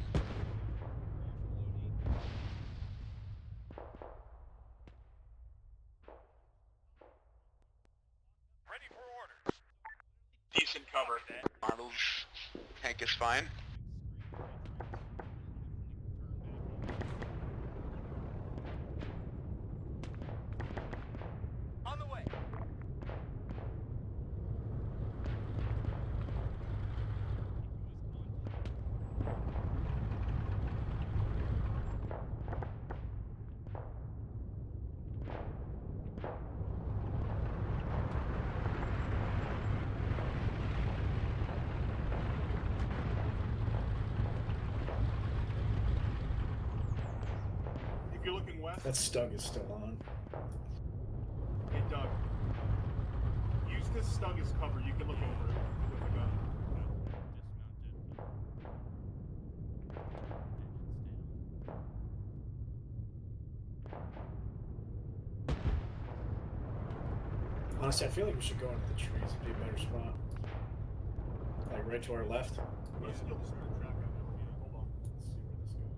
Ready for order. Decent cover. Arnold's tank is fine. On the way. If you're looking west, That stug is still on. hey Doug, use this stug as cover. You can look over it with a gun. Honestly, I feel like we should go into the trees. It'd be a better spot. Like right to our left. Let's still just start track on it. Yeah, hold on. Let's see where this goes.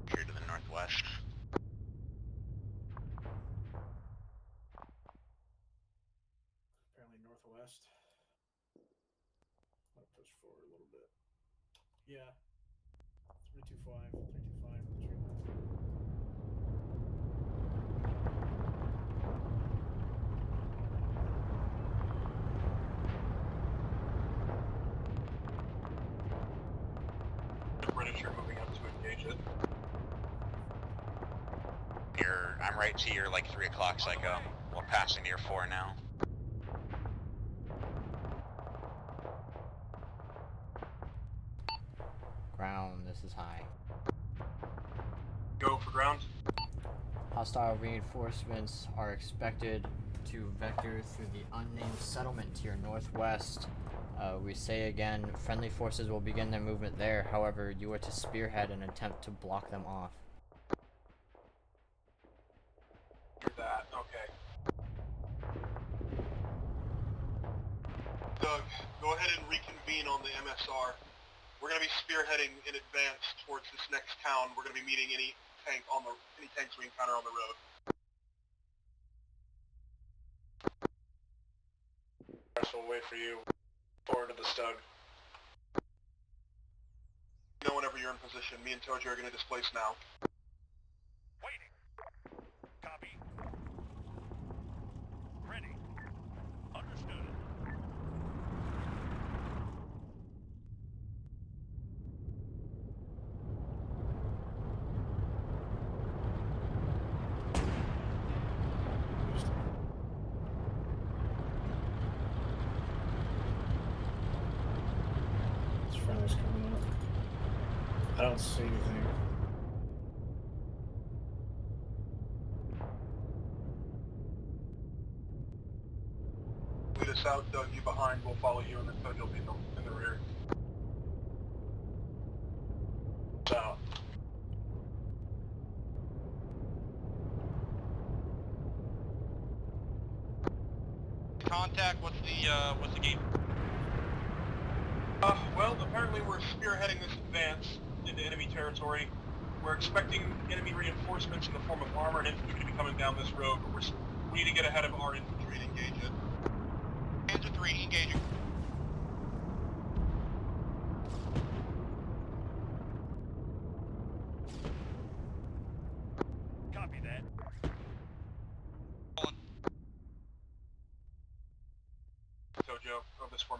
Here to the northwest. Apparently northwest. I'm gonna push forward a little bit. Yeah. 325, 325, tree left. The British are moving up to engage it. I'm right to your, like, 3 o'clock, Psycho. We're passing near 4 now. Ground, this is high. Go for ground. Hostile reinforcements are expected to vector through the unnamed settlement to your northwest. We say again, friendly forces will begin their movement there. However, you are to spearhead an attempt to block them off. Hear that. Okay. Doug, go ahead and reconvene on the MSR. We're going to be spearheading in advance towards this next town. We're going to be meeting any tanks we encounter on the road. We'll wait for you. Forward to the stug. You know whenever you're in position. Me and Toji are going to displace now. Waiting. Copy. Ready. Understood. This friendly's coming up. I don't see anything. Lead us out, Doug. You behind. We'll follow you, and then Toji will be in the rear. So, Contact, what's What's the game? Well, apparently we're spearheading this advance into enemy territory. We're expecting enemy reinforcements in the form of armor and infantry to be coming down this road, but we need to get ahead of our infantry and engage it. Panzer 3 engaging.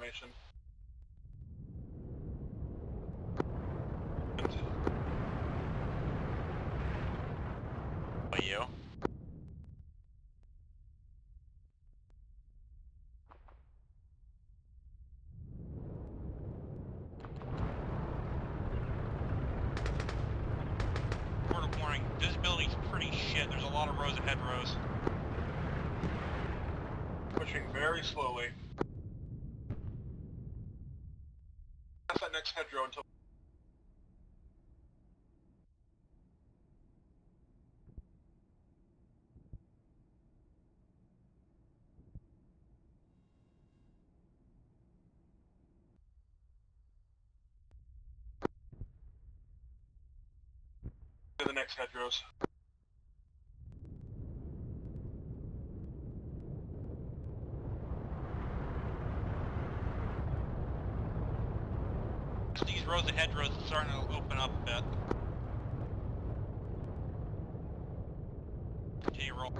information. What, you? Word of warning, visibility's pretty shit. There's a lot of rows ahead rows. Pushing very slowly. Pass that next hedgerow until... to the next hedgerows. These rows of hedgerows are starting to open up a bit. Continue roll.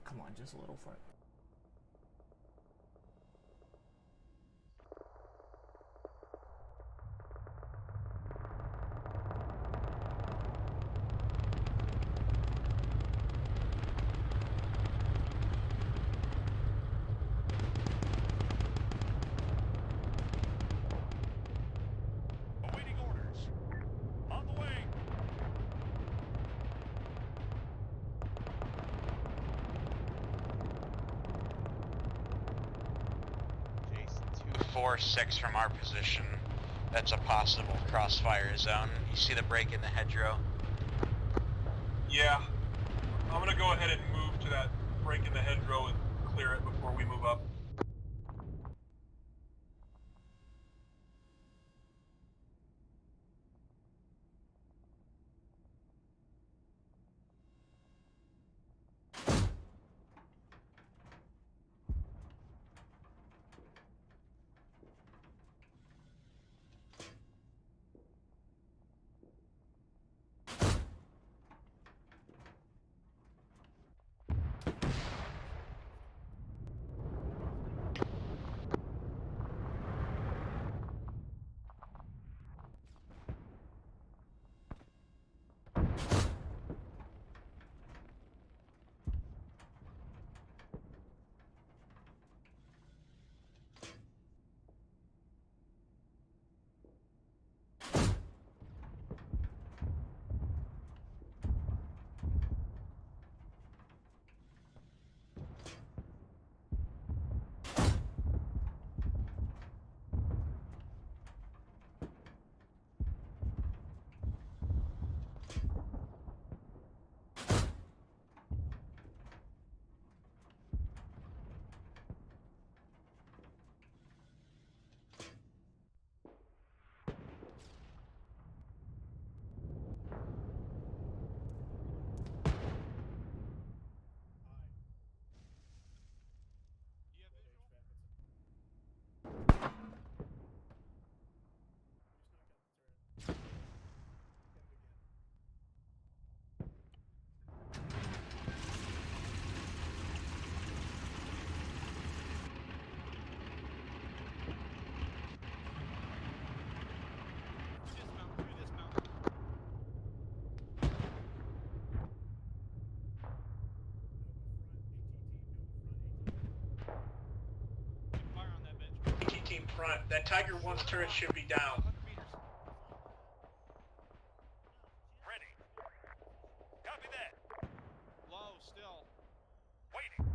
Come on, just a little far. Awaiting orders. On the way. Jason, 246 from our position. That's a possible crossfire zone. You see the break in the hedgerow? Yeah. I'm gonna go ahead and move to that break in the hedgerow and clear it before we move up. Team front. That Tiger 1's turret should be down. Ready. Copy that. Low still. Waiting.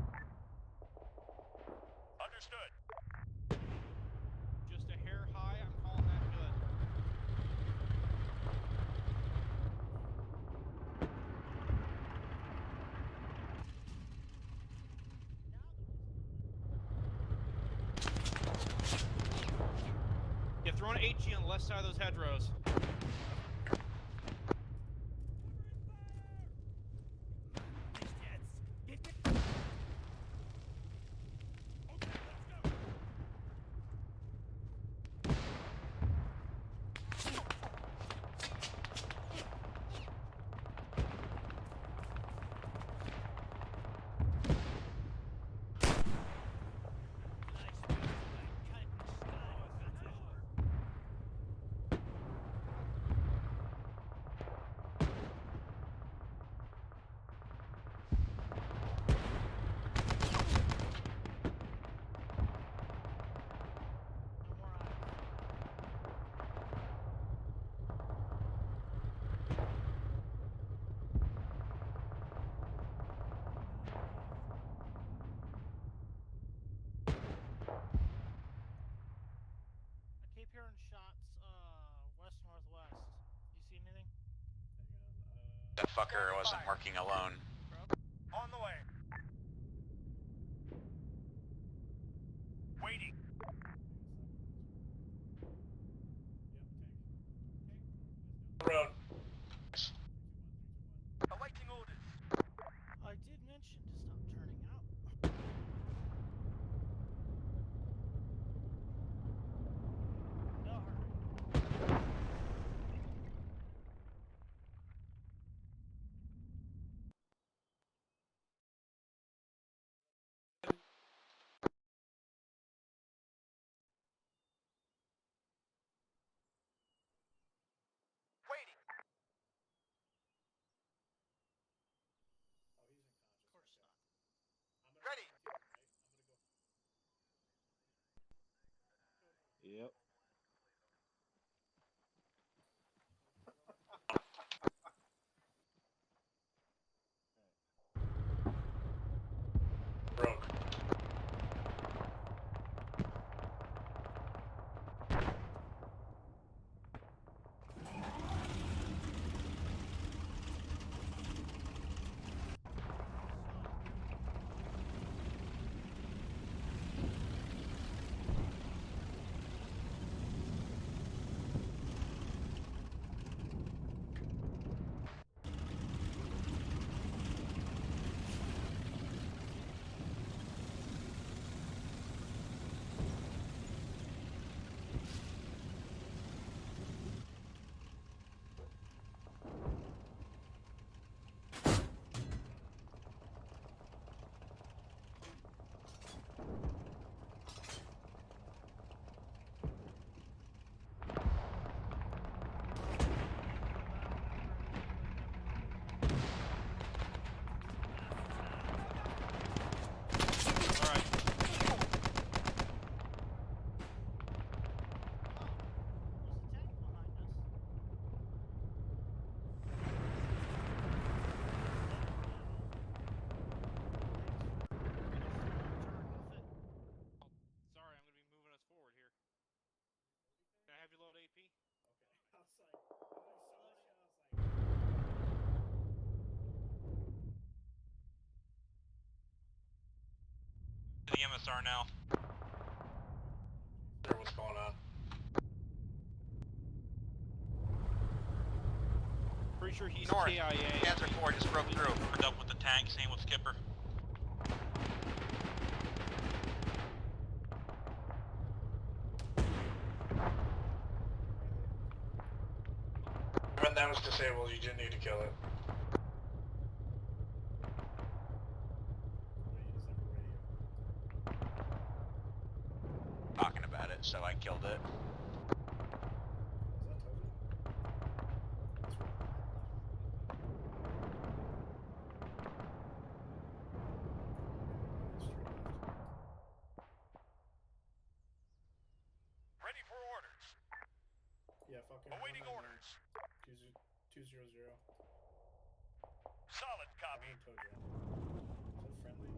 Understood. Just a hair high, I'm calling that good. west side of those hedgerows. Keep hearing shots, west-northwest. You see anything? That fucker wasn't working alone. On the way. Waiting. Road. Awaiting orders. I did mention to stop turning out. No hurry. Waiting. Of course not. Ready. Yep. Broke. To the MSR now. What's going on? Pretty sure he's North. KIA. Panzer 4 just broke through. Turned up with the tank, same with Skipper. When that was disabled, you didn't need to kill it. Talking about it, so I killed it. Ready for orders. Yeah, fucking. Awaiting orders. 200. Solid copy. Is that friendly? It's friendly.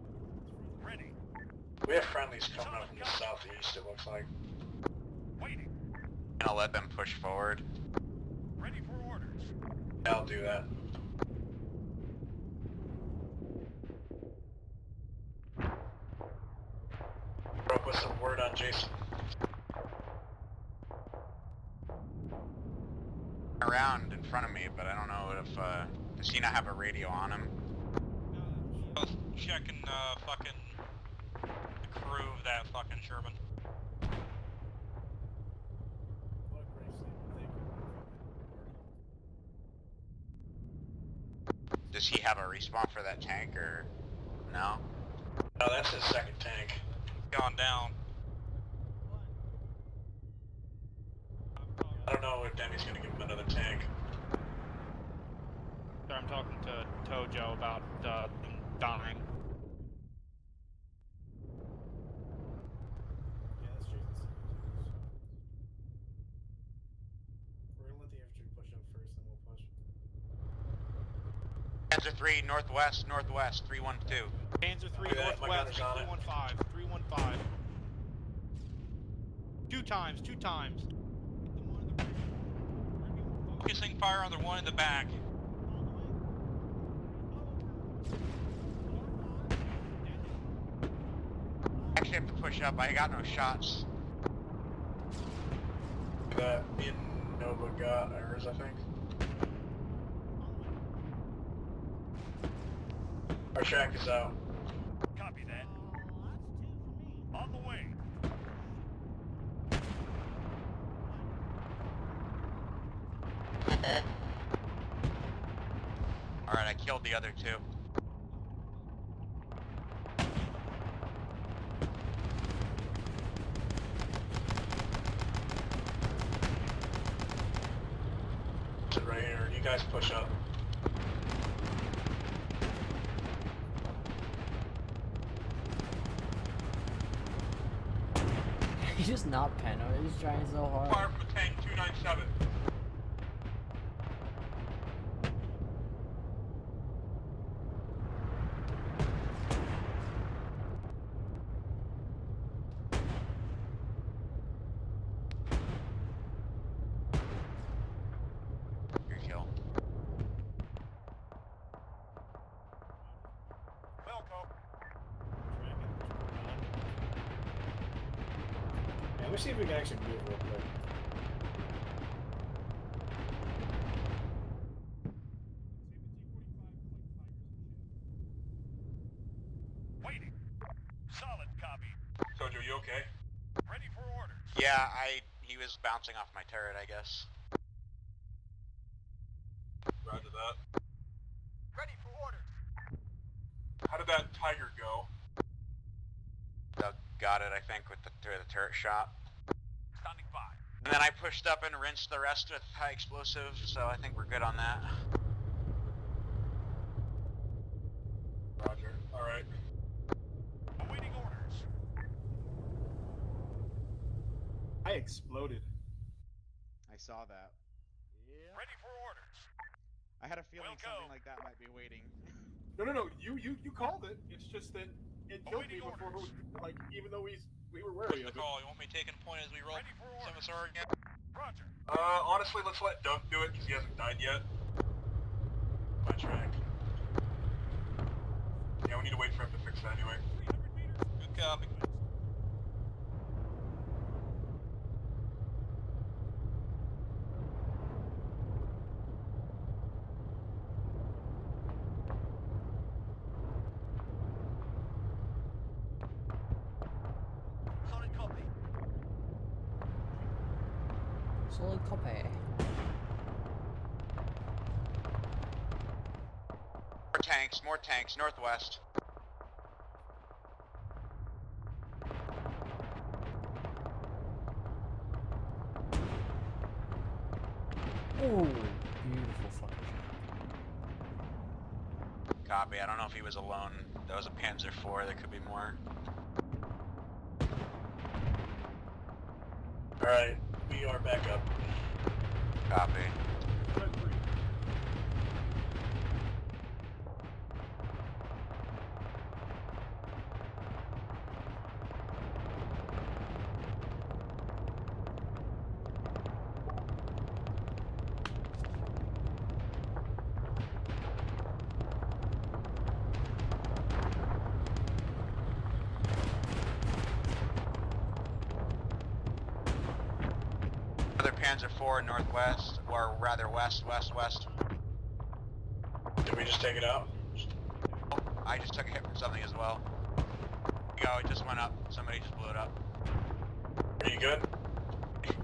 Ready. We have friendlies coming up from the southeast, it looks like. Waiting. And I'll let them push forward. Ready for orders. Yeah, I'll do that. Broke with some word on Jason. but I don't know if, does he not have a radio on him? Let's check and, fucking the crew of that fucking Sherman. What a great statement. Thank you. Does he have a respawn for that tank, or no? No, that's his second tank. Gone down. I don't know if Demi's gonna give him another tank. I'm talking to Tojo about them dying. Yeah, that's Jason's. We're gonna let the infantry push up first, then we'll push. Panzer 3, northwest, 312. Panzer 3 Copy that, my northwest, gunner's on it. 315. Two times. Focusing fire on the one in the back. Actually have to push up, I got no shots. That me and Nova got ours, I think. Our shack is out. Copy that. On the way. Alright, I killed the other two. Sit right here. You guys push up. He's just not penning. He's trying so hard. Fire from the tank 297. Your kill. Welcome. Yeah, let me see if we can actually move real quick. Waiting. Solid copy. Sojo, you okay? Ready for orders. Yeah, he was bouncing off my turret, I guess. Roger that. Ready for orders. How did that Tiger go? Doug got it, I think, with the turret shot. Standing by. And then I pushed up and rinsed the rest with high explosive, so I think we're good on that. Roger. Alright. Awaiting orders. I exploded. I saw that. Ready for orders. I had a feeling We'll go. something like that might be waiting. No. You called it. It's just that it killed me Awaiting before. orders. Like even though we were wary Push the of it. call. You want me taking point as we roll Ready for orders. MSR again? Roger. Honestly, let's let Doug do it, because he hasn't died yet. My track. Yeah, we need to wait for him to fix that anyway. 300 meters. Good copy. Solid copy. Solid copy. More tanks, northwest. Oh, beautiful fucking shot. Copy, I don't know if he was alone. That was a Panzer 4, there could be more. Alright, we are back up. Copy. Another Panzer 4 northwest, or rather west. just take it out? I just took a hit from something as well. Go, it just went up. Somebody just blew it up. Are you good?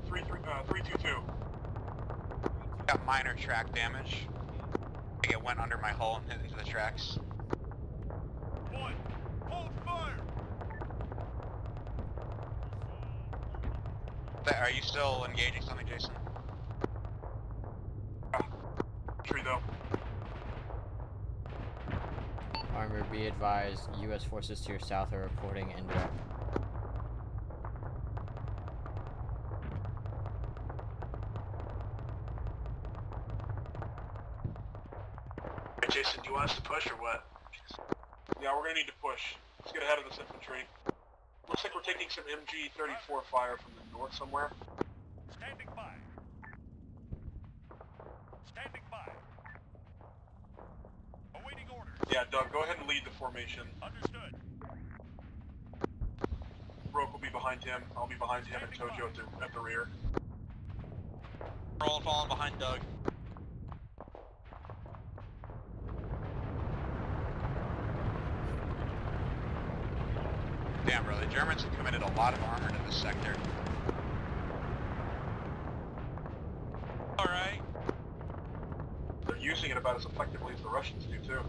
322. Got minor track damage. I think it went under my hull and hit into the tracks. Point. Hold fire. Are you still engaging something, Jason? Tree though. Armor, be advised, U.S. forces to your south are reporting indirect. Hey, Jason, do you want us to push or what? Yeah, we're gonna need to push. Let's get ahead of this infantry. Looks like we're taking some MG-34 fire from the north somewhere. Standing by. Standing by. Awaiting orders. Yeah, Doug, go ahead and lead the formation. Understood. Broke will be behind him. I'll be behind him and Tojo at the rear. We're all falling behind Doug. Damn, bro, the Germans have committed a lot of armor to this sector. Alright. They're using it about as effectively as the Russians do, too.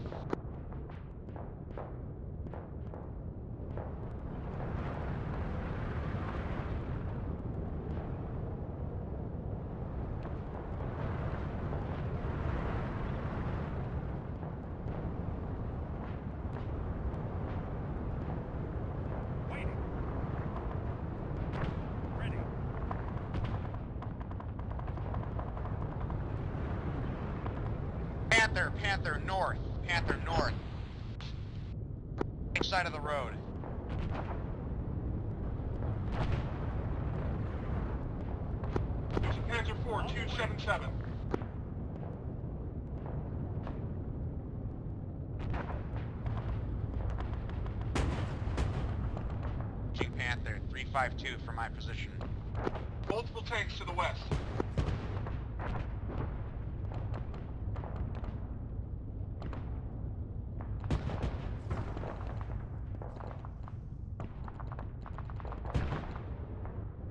Waiting. Ready. Panther north. Panther north. Right side of the road. Panther 4, 277. King Panther 352 from my position. Multiple tanks to the west.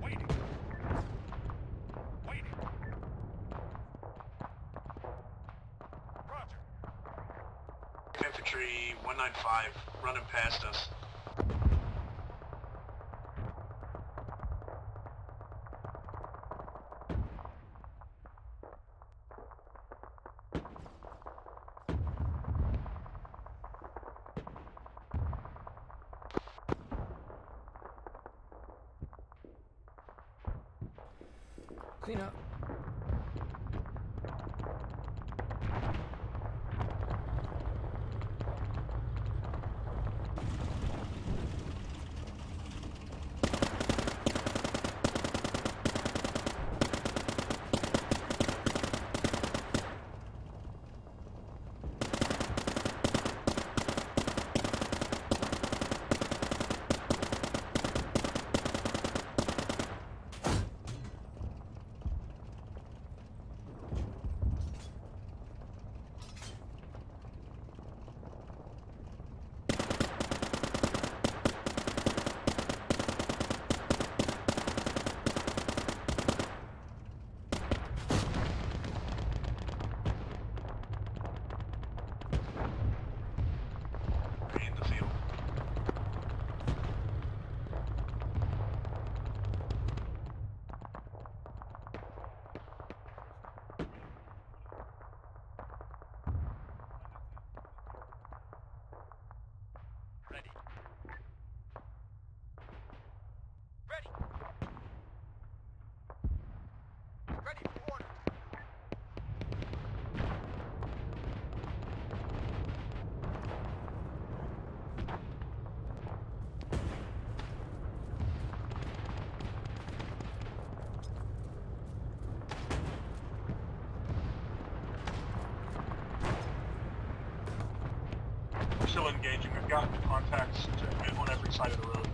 Waiting. Waiting. Roger. Infantry 195 running past us. Clean up. In the field. Ready. Ready. Ready for order. We're still engaging. We've got contacts on every side of the road.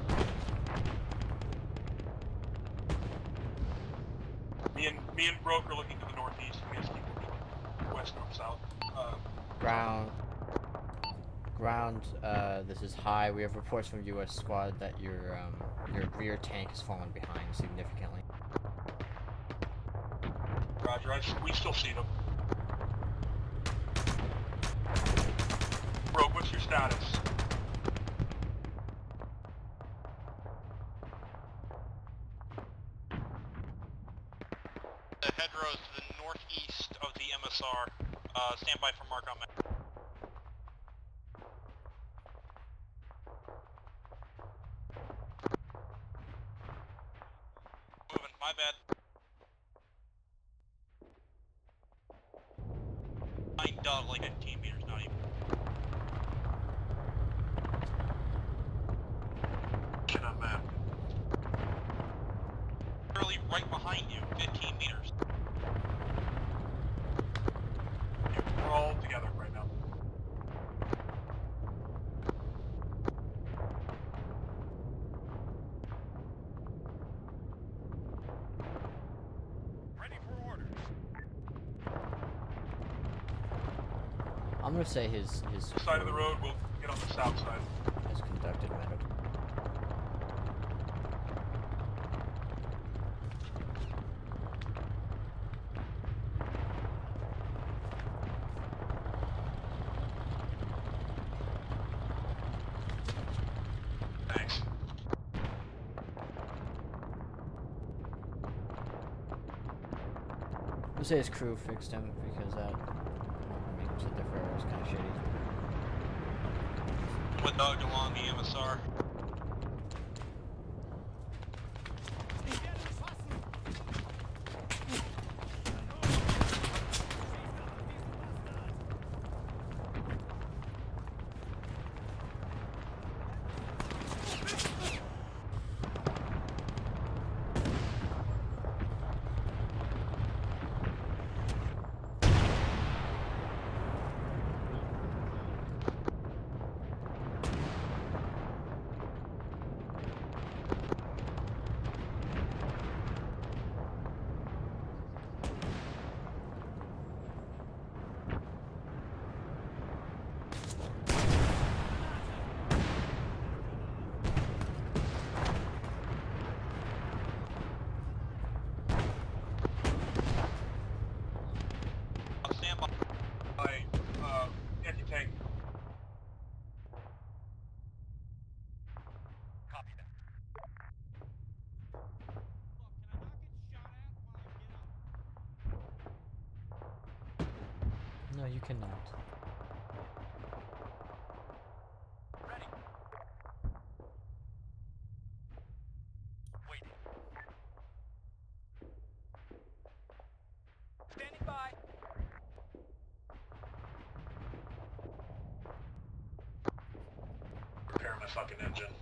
Me and Broke are looking to the northeast. We just keep looking west, north, south. Ground, this is high. We have reports from U.S. squad that your rear tank has fallen behind significantly. Roger, we still see them. Rogue, what's your status? The hedgerows to the northeast of the MSR. Stand by for mark on map. Moving, my bad. 9 like 15 meters, not even. Shit on map. Literally right behind you, 15 meters. We're all together right now. Ready for orders. I'm gonna say his Side of the road, we'll get on the south side. has conducted medical. Thanks. We'll say his crew fixed him because that make him sit there forever is kind of shitty. With dog along the MSR. Anti-tank. Copy that. No, you cannot. Ready. Waiting. Standing by. Repair my fucking engine.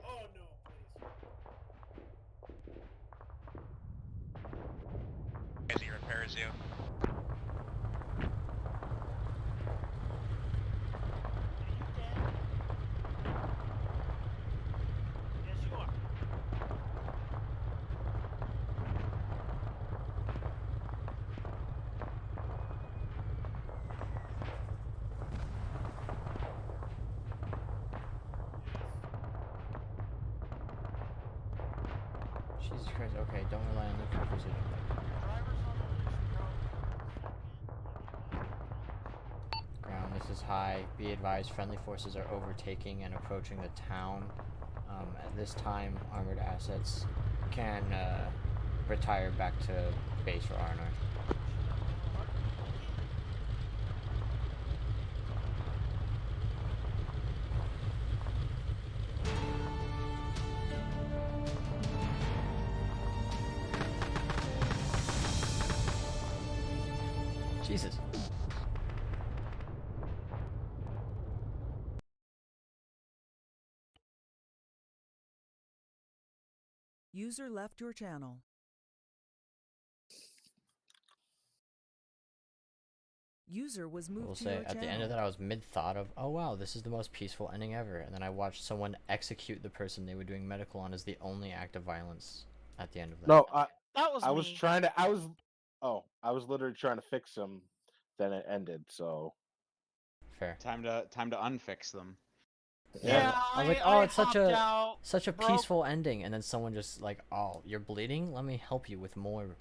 Oh no, please. As he repairs you. Yes, you are. Jesus Christ, okay, don't rely on the precision. Drivers on the loose. Ground, this is high. Be advised, friendly forces are overtaking and approaching the town. At this time, armored assets can retire back to base for R&R. Jesus. User left your channel. User was I will moved to say, your at channel. the end of that, I was mid-thought of, oh wow, this is the most peaceful ending ever, and then I watched someone execute the person they were doing medical on as the only act of violence at the end of that. No, That was I was me. trying to. I was literally trying to fix him. Then it ended. So Fair. Time to unfix them. Yeah, I was like, I oh, it's such hopped out, a broke- peaceful ending, and then someone just like, oh, you're bleeding? Let me help you with more.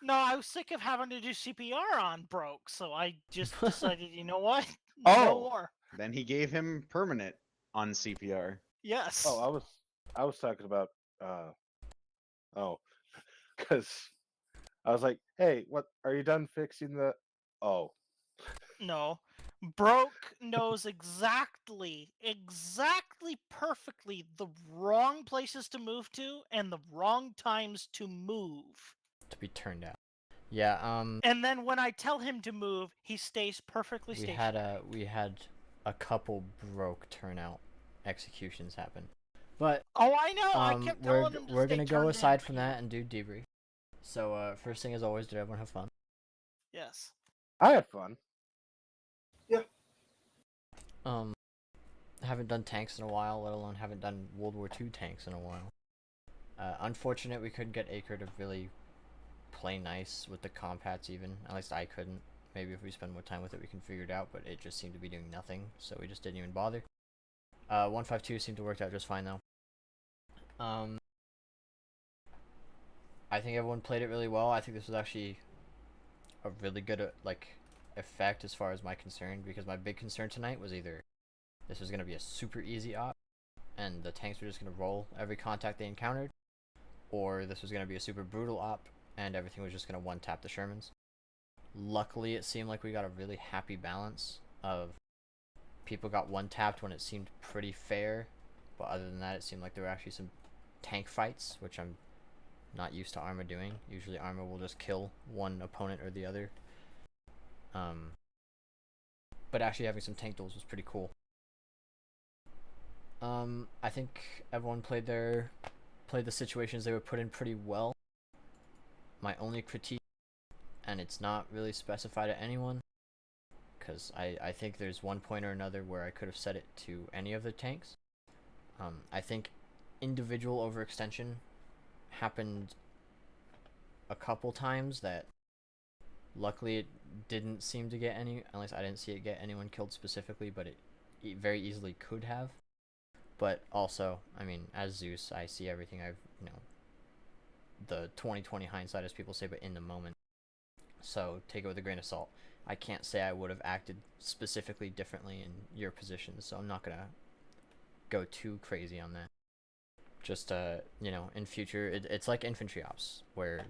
No, I was sick of having to do CPR on broke, so I just decided, you know what? Oh. No more. Then he gave him permanent on CPR. Yes. oh, I was talking about because I was like, hey, what are you done fixing the? Oh, No. Broke knows exactly perfectly the wrong places to move to and the wrong times to move. To be turned out. Yeah, And then when I tell him to move, he stays perfectly we stationary. had a couple broke turnout executions happen. But Oh, I know. I kept telling him to we're stay gonna go turned aside in, from but that and do debrief. So first thing as always, did everyone have fun? Yes. I had fun. Haven't done tanks in a while, let alone haven't done World War II tanks in a while. Unfortunate we couldn't get Acre to really play nice with the compats even. At least I couldn't. Maybe if we spend more time with it we can figure it out, but it just seemed to be doing nothing, so we just didn't even bother. 152 seemed to work out just fine though. I think everyone played it really well. I think this was actually a really good effect as far as my concern, because my big concern tonight was either this was going to be a super easy op and the tanks were just going to roll every contact they encountered, or this was going to be a super brutal op and everything was just going to one-tap the Shermans. Luckily, it seemed like we got a really happy balance of people got one-tapped when it seemed pretty fair, but other than that, it seemed like there were actually some tank fights, which I'm not used to Arma doing. Usually Arma will just kill one opponent or the other. But actually having some tank duels was pretty cool. I think everyone played the situations they were put in pretty well. My only critique, and it's not really specified to anyone, because I think there's one point or another where I could have set it to any of the tanks. I think individual overextension happened a couple times that luckily it didn't seem to get any, at least I didn't see it get anyone killed specifically, but it very easily could have. But also, I mean, as Zeus, I see everything the 20/20 hindsight, as people say, but in the moment. So take it with a grain of salt. I can't say I would have acted specifically differently in your position, so I'm not gonna go too crazy on that. Just in future, it's like infantry ops, where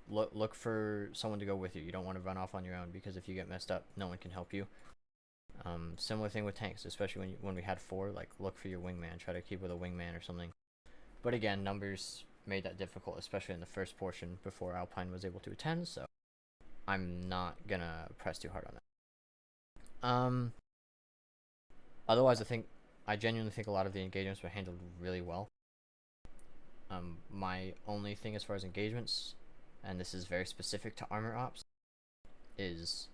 look for someone to go with you. You don't want to run off on your own, because if you get messed up, no one can help you. Similar thing with tanks, especially when we had 4. Like, look for your wingman. Try to keep with a wingman or something. But again, numbers made that difficult, especially in the first portion before Alpine was able to attend. So I'm not gonna press too hard on that. Otherwise, I genuinely think a lot of the engagements were handled really well. My only thing as far as engagements, and this is very specific to armor ops, is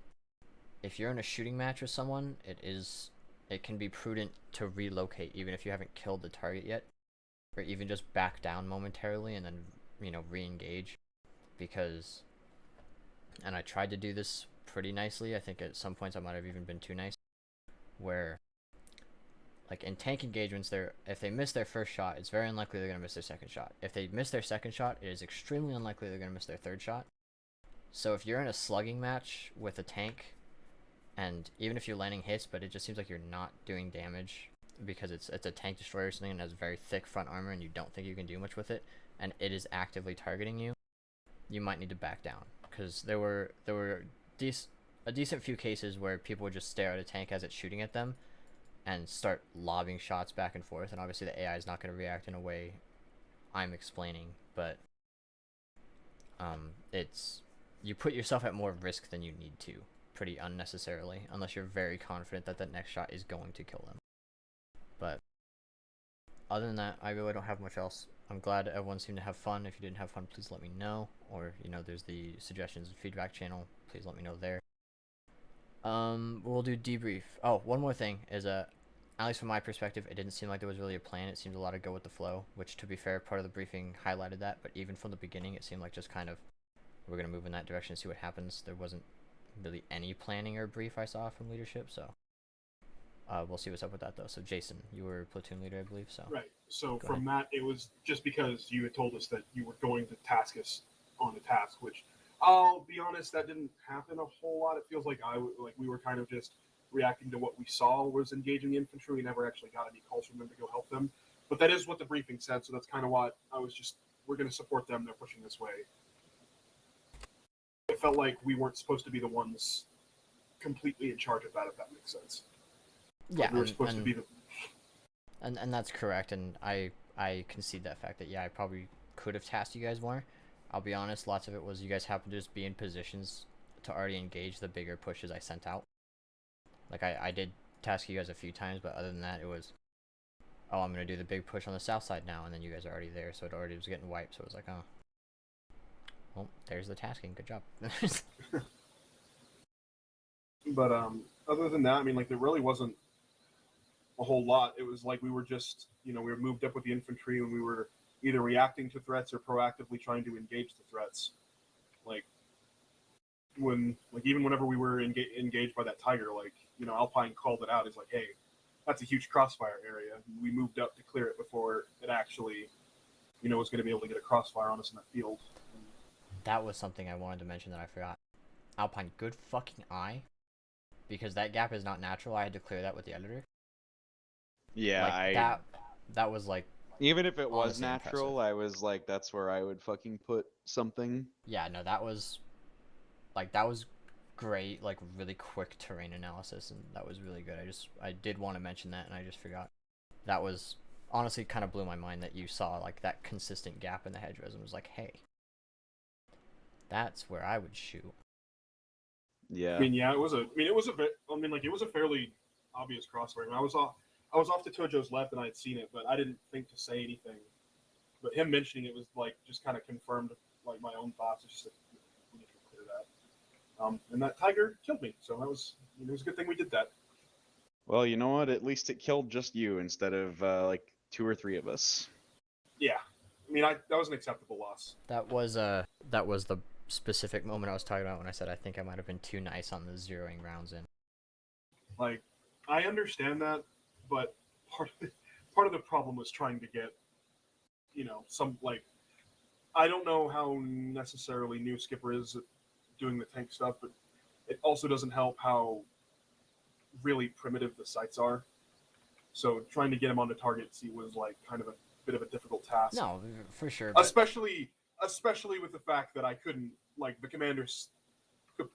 if you're in a shooting match with someone, it can be prudent to relocate even if you haven't killed the target yet, or even just back down momentarily and then re-engage, because, and I tried to do this pretty nicely, I think at some points I might have even been too nice, where like in tank engagements, if they miss their first shot, it's very unlikely they're going to miss their second shot. If they miss their second shot, it is extremely unlikely they're going to miss their third shot. So if you're in a slugging match with a tank, and even if you're landing hits, but it just seems like you're not doing damage because it's a tank destroyer or something and has very thick front armor and you don't think you can do much with it, and it is actively targeting you, you might need to back down. Because there were a decent few cases where people would just stare at a tank as it's shooting at them and start lobbing shots back and forth, and obviously the AI is not going to react in a way I'm explaining, but you put yourself at more risk than you need to, pretty unnecessarily, unless you're very confident that that next shot is going to kill them. But other than that, I really don't have much else. I'm glad everyone seemed to have fun. If you didn't have fun, please let me know. Or, you know, there's the suggestions and feedback channel. Please let me know there. We'll do debrief. Oh, one more thing is, at least from my perspective, it didn't seem like there was really a plan. It seemed a lot of go with the flow, which, to be fair, part of the briefing highlighted that. But even from the beginning, it seemed like just kind of, we're going to move in that direction and see what happens. There wasn't really any planning or brief I saw from leadership, so we'll see what's up with that, though. So, Jason, you were platoon leader, I believe, so. Right. So Go from ahead. that, it was just because you had told us that you were going to task us on a task, which I'll be honest, that didn't happen a whole lot. It feels like we were kind of just reacting to what we saw was engaging the infantry. We never actually got any calls from them to go help them. But that is what the briefing said, so that's kind of what I was just, we're going to support them. They're pushing this way. It felt like we weren't supposed to be the ones completely in charge of that, if that makes sense. Yeah, like we were supposed to be the... And that's correct, and I concede that fact that, yeah, I probably could have tasked you guys more. I'll be honest, lots of it was you guys happened to just be in positions to already engage the bigger pushes I sent out. Like, I did task you guys a few times, but other than that, it was, oh, I'm going to do the big push on the south side now, and then you guys are already there, so it already was getting wiped, so it was like, oh. Well, there's the tasking, good job. But other than that, I mean, like, there really wasn't a whole lot. It was like we were just, you know, we were moved up with the infantry and we were either reacting to threats or proactively trying to engage the threats. Like, even whenever we were engaged by that tiger, like, you know, Alpine called it out. He's like, hey, that's a huge crossfire area. We moved up to clear it before it actually, you know, was going to be able to get a crossfire on us in that field. That was something I wanted to mention that I forgot. Alpine, good fucking eye. Because that gap is not natural. I had to clear that with the editor. Yeah, like, that was like, even if it was natural, impressive. I was like, that's where I would fucking put something. Yeah, no, that was great, like, really quick terrain analysis, and that was really good. I did want to mention that, and I just forgot. That was, honestly, kind of blew my mind that you saw, like, that consistent gap in the hedgerows and was like, hey, that's where I would shoot. Yeah. I mean, yeah, it was a fairly obvious crossfire. I mean, I was off to Tojo's left and I had seen it, but I didn't think to say anything. But him mentioning it was like just kind of confirmed like my own thoughts. It's just like, we need to clear that. And that tiger killed me, so it was a good thing we did that. Well, you know what? At least it killed just you instead of like 2 or 3 of us. Yeah, I mean, that was an acceptable loss. That was the specific moment I was talking about when I said I think I might have been too nice on the zeroing rounds in. Like, I understand that, but part of the problem was trying to get, you know, some, like, I don't know how necessarily new Skipper is at doing the tank stuff, but it also doesn't help how really primitive the sights are. So trying to get him on the target was like kind of a bit of a difficult task. No, for sure. But... Especially with the fact that I couldn't, like, the commander's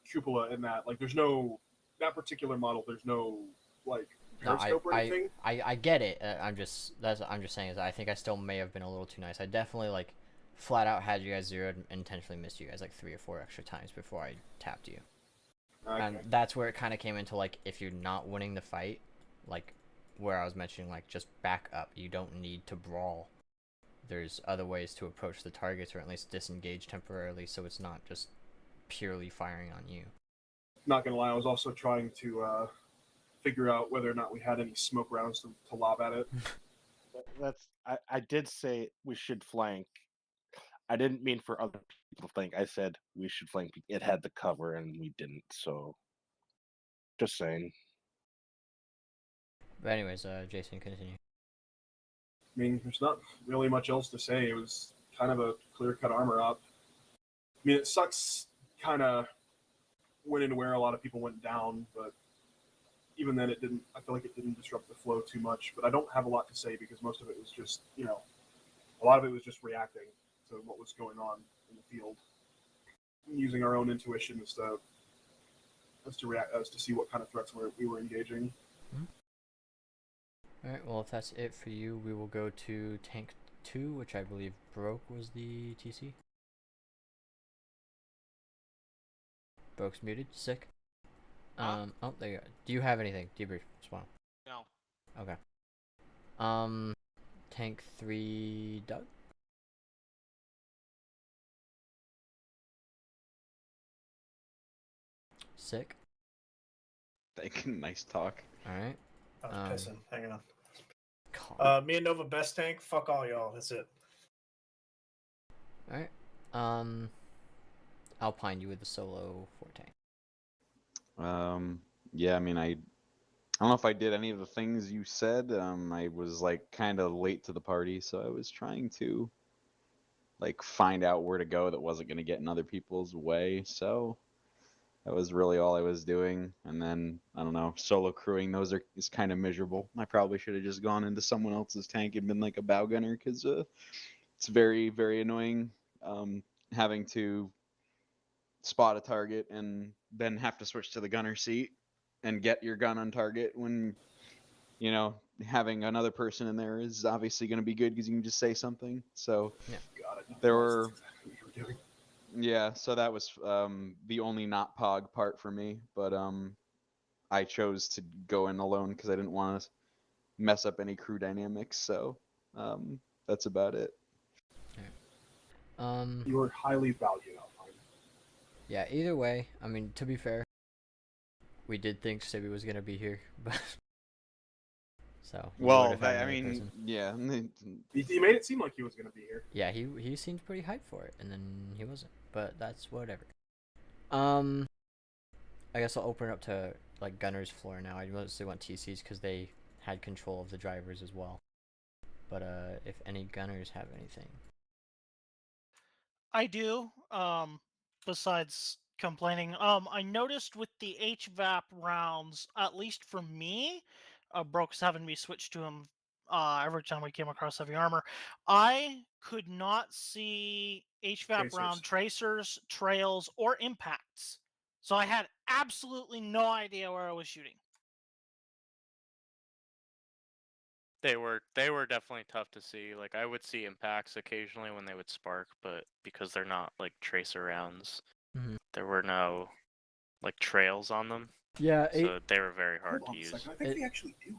cupola in that, like, there's no, that particular model, there's no, like, periscope or anything. I get it. I'm just saying is I think I still may have been a little too nice. I definitely, like, flat out had you guys zeroed and intentionally missed you guys like 3 or 4 extra times before I tapped you. Okay. And that's where it kind of came into, like, if you're not winning the fight, like, where I was mentioning, like, just back up. You don't need to brawl. There's other ways to approach the targets, or at least disengage temporarily, so it's not just purely firing on you. Not gonna lie, I was also trying to figure out whether or not we had any smoke rounds to lob at it. I did say we should flank. I didn't mean for other people to think. I said we should flank. It had the cover, and we didn't, so just saying. But anyways, Jason, continue. I mean, there's not really much else to say. It was kind of a clear-cut armor up. I mean, it sucks kind of went into where a lot of people went down, but even then I feel like it didn't disrupt the flow too much. But I don't have a lot to say because most of it was just, you know, a lot of it was just reacting to what was going on in the field, using our own intuition as to see what kind of threats we were engaging. Mm-hmm. Alright, well, if that's it for you, we will go to Tank 2, which I believe Broke was the TC. Broke's muted. Sick. Oh, there you go. Do you have anything? Debrief. Spawn. No. Okay. Tank 3, Doug. Sick. Thank you. Nice talk. Alright. I was pissing. Hang on. God. Me and Nova best tank. Fuck all y'all. That's it. Alright. Alpine, you with the solo 4 tank. Yeah, I mean, I don't know if I did any of the things you said. I was like kind of late to the party, so I was trying to like find out where to go that wasn't going to get in other people's way. So that was really all I was doing. And then I don't know, solo crewing those is kind of miserable. I probably should have just gone into someone else's tank and been like a bow gunner because it's very, very annoying having to spot a target and then have to switch to the gunner seat and get your gun on target when, you know, having another person in there is obviously going to be good because you can just say something. So yeah. There were, yeah, so that was the only not pog part for me, but I chose to go in alone because I didn't want to mess up any crew dynamics, so that's about it. You were highly valued, Alpine. Yeah, either way, I mean, to be fair, we did think Sibby was gonna be here, but so well, I mean, yeah, he made it seem like he was gonna be here. Yeah, he seemed pretty hyped for it, and then he wasn't. But that's whatever. I guess I'll open it up to like Gunner's floor now. I mostly want TCs because they had control of the drivers as well. But if any Gunners have anything. I do. Besides complaining, I noticed with the HVAP rounds, at least for me, Broke's having me switch to him every time we came across heavy armor. I could not see HVAP round tracers, trails, or impacts. So I had absolutely no idea where I was shooting. They were definitely tough to see. Like I would see impacts occasionally when they would spark, but because they're not like tracer rounds, there were no like trails on them. Yeah, so they were very hard to use. I think they actually do.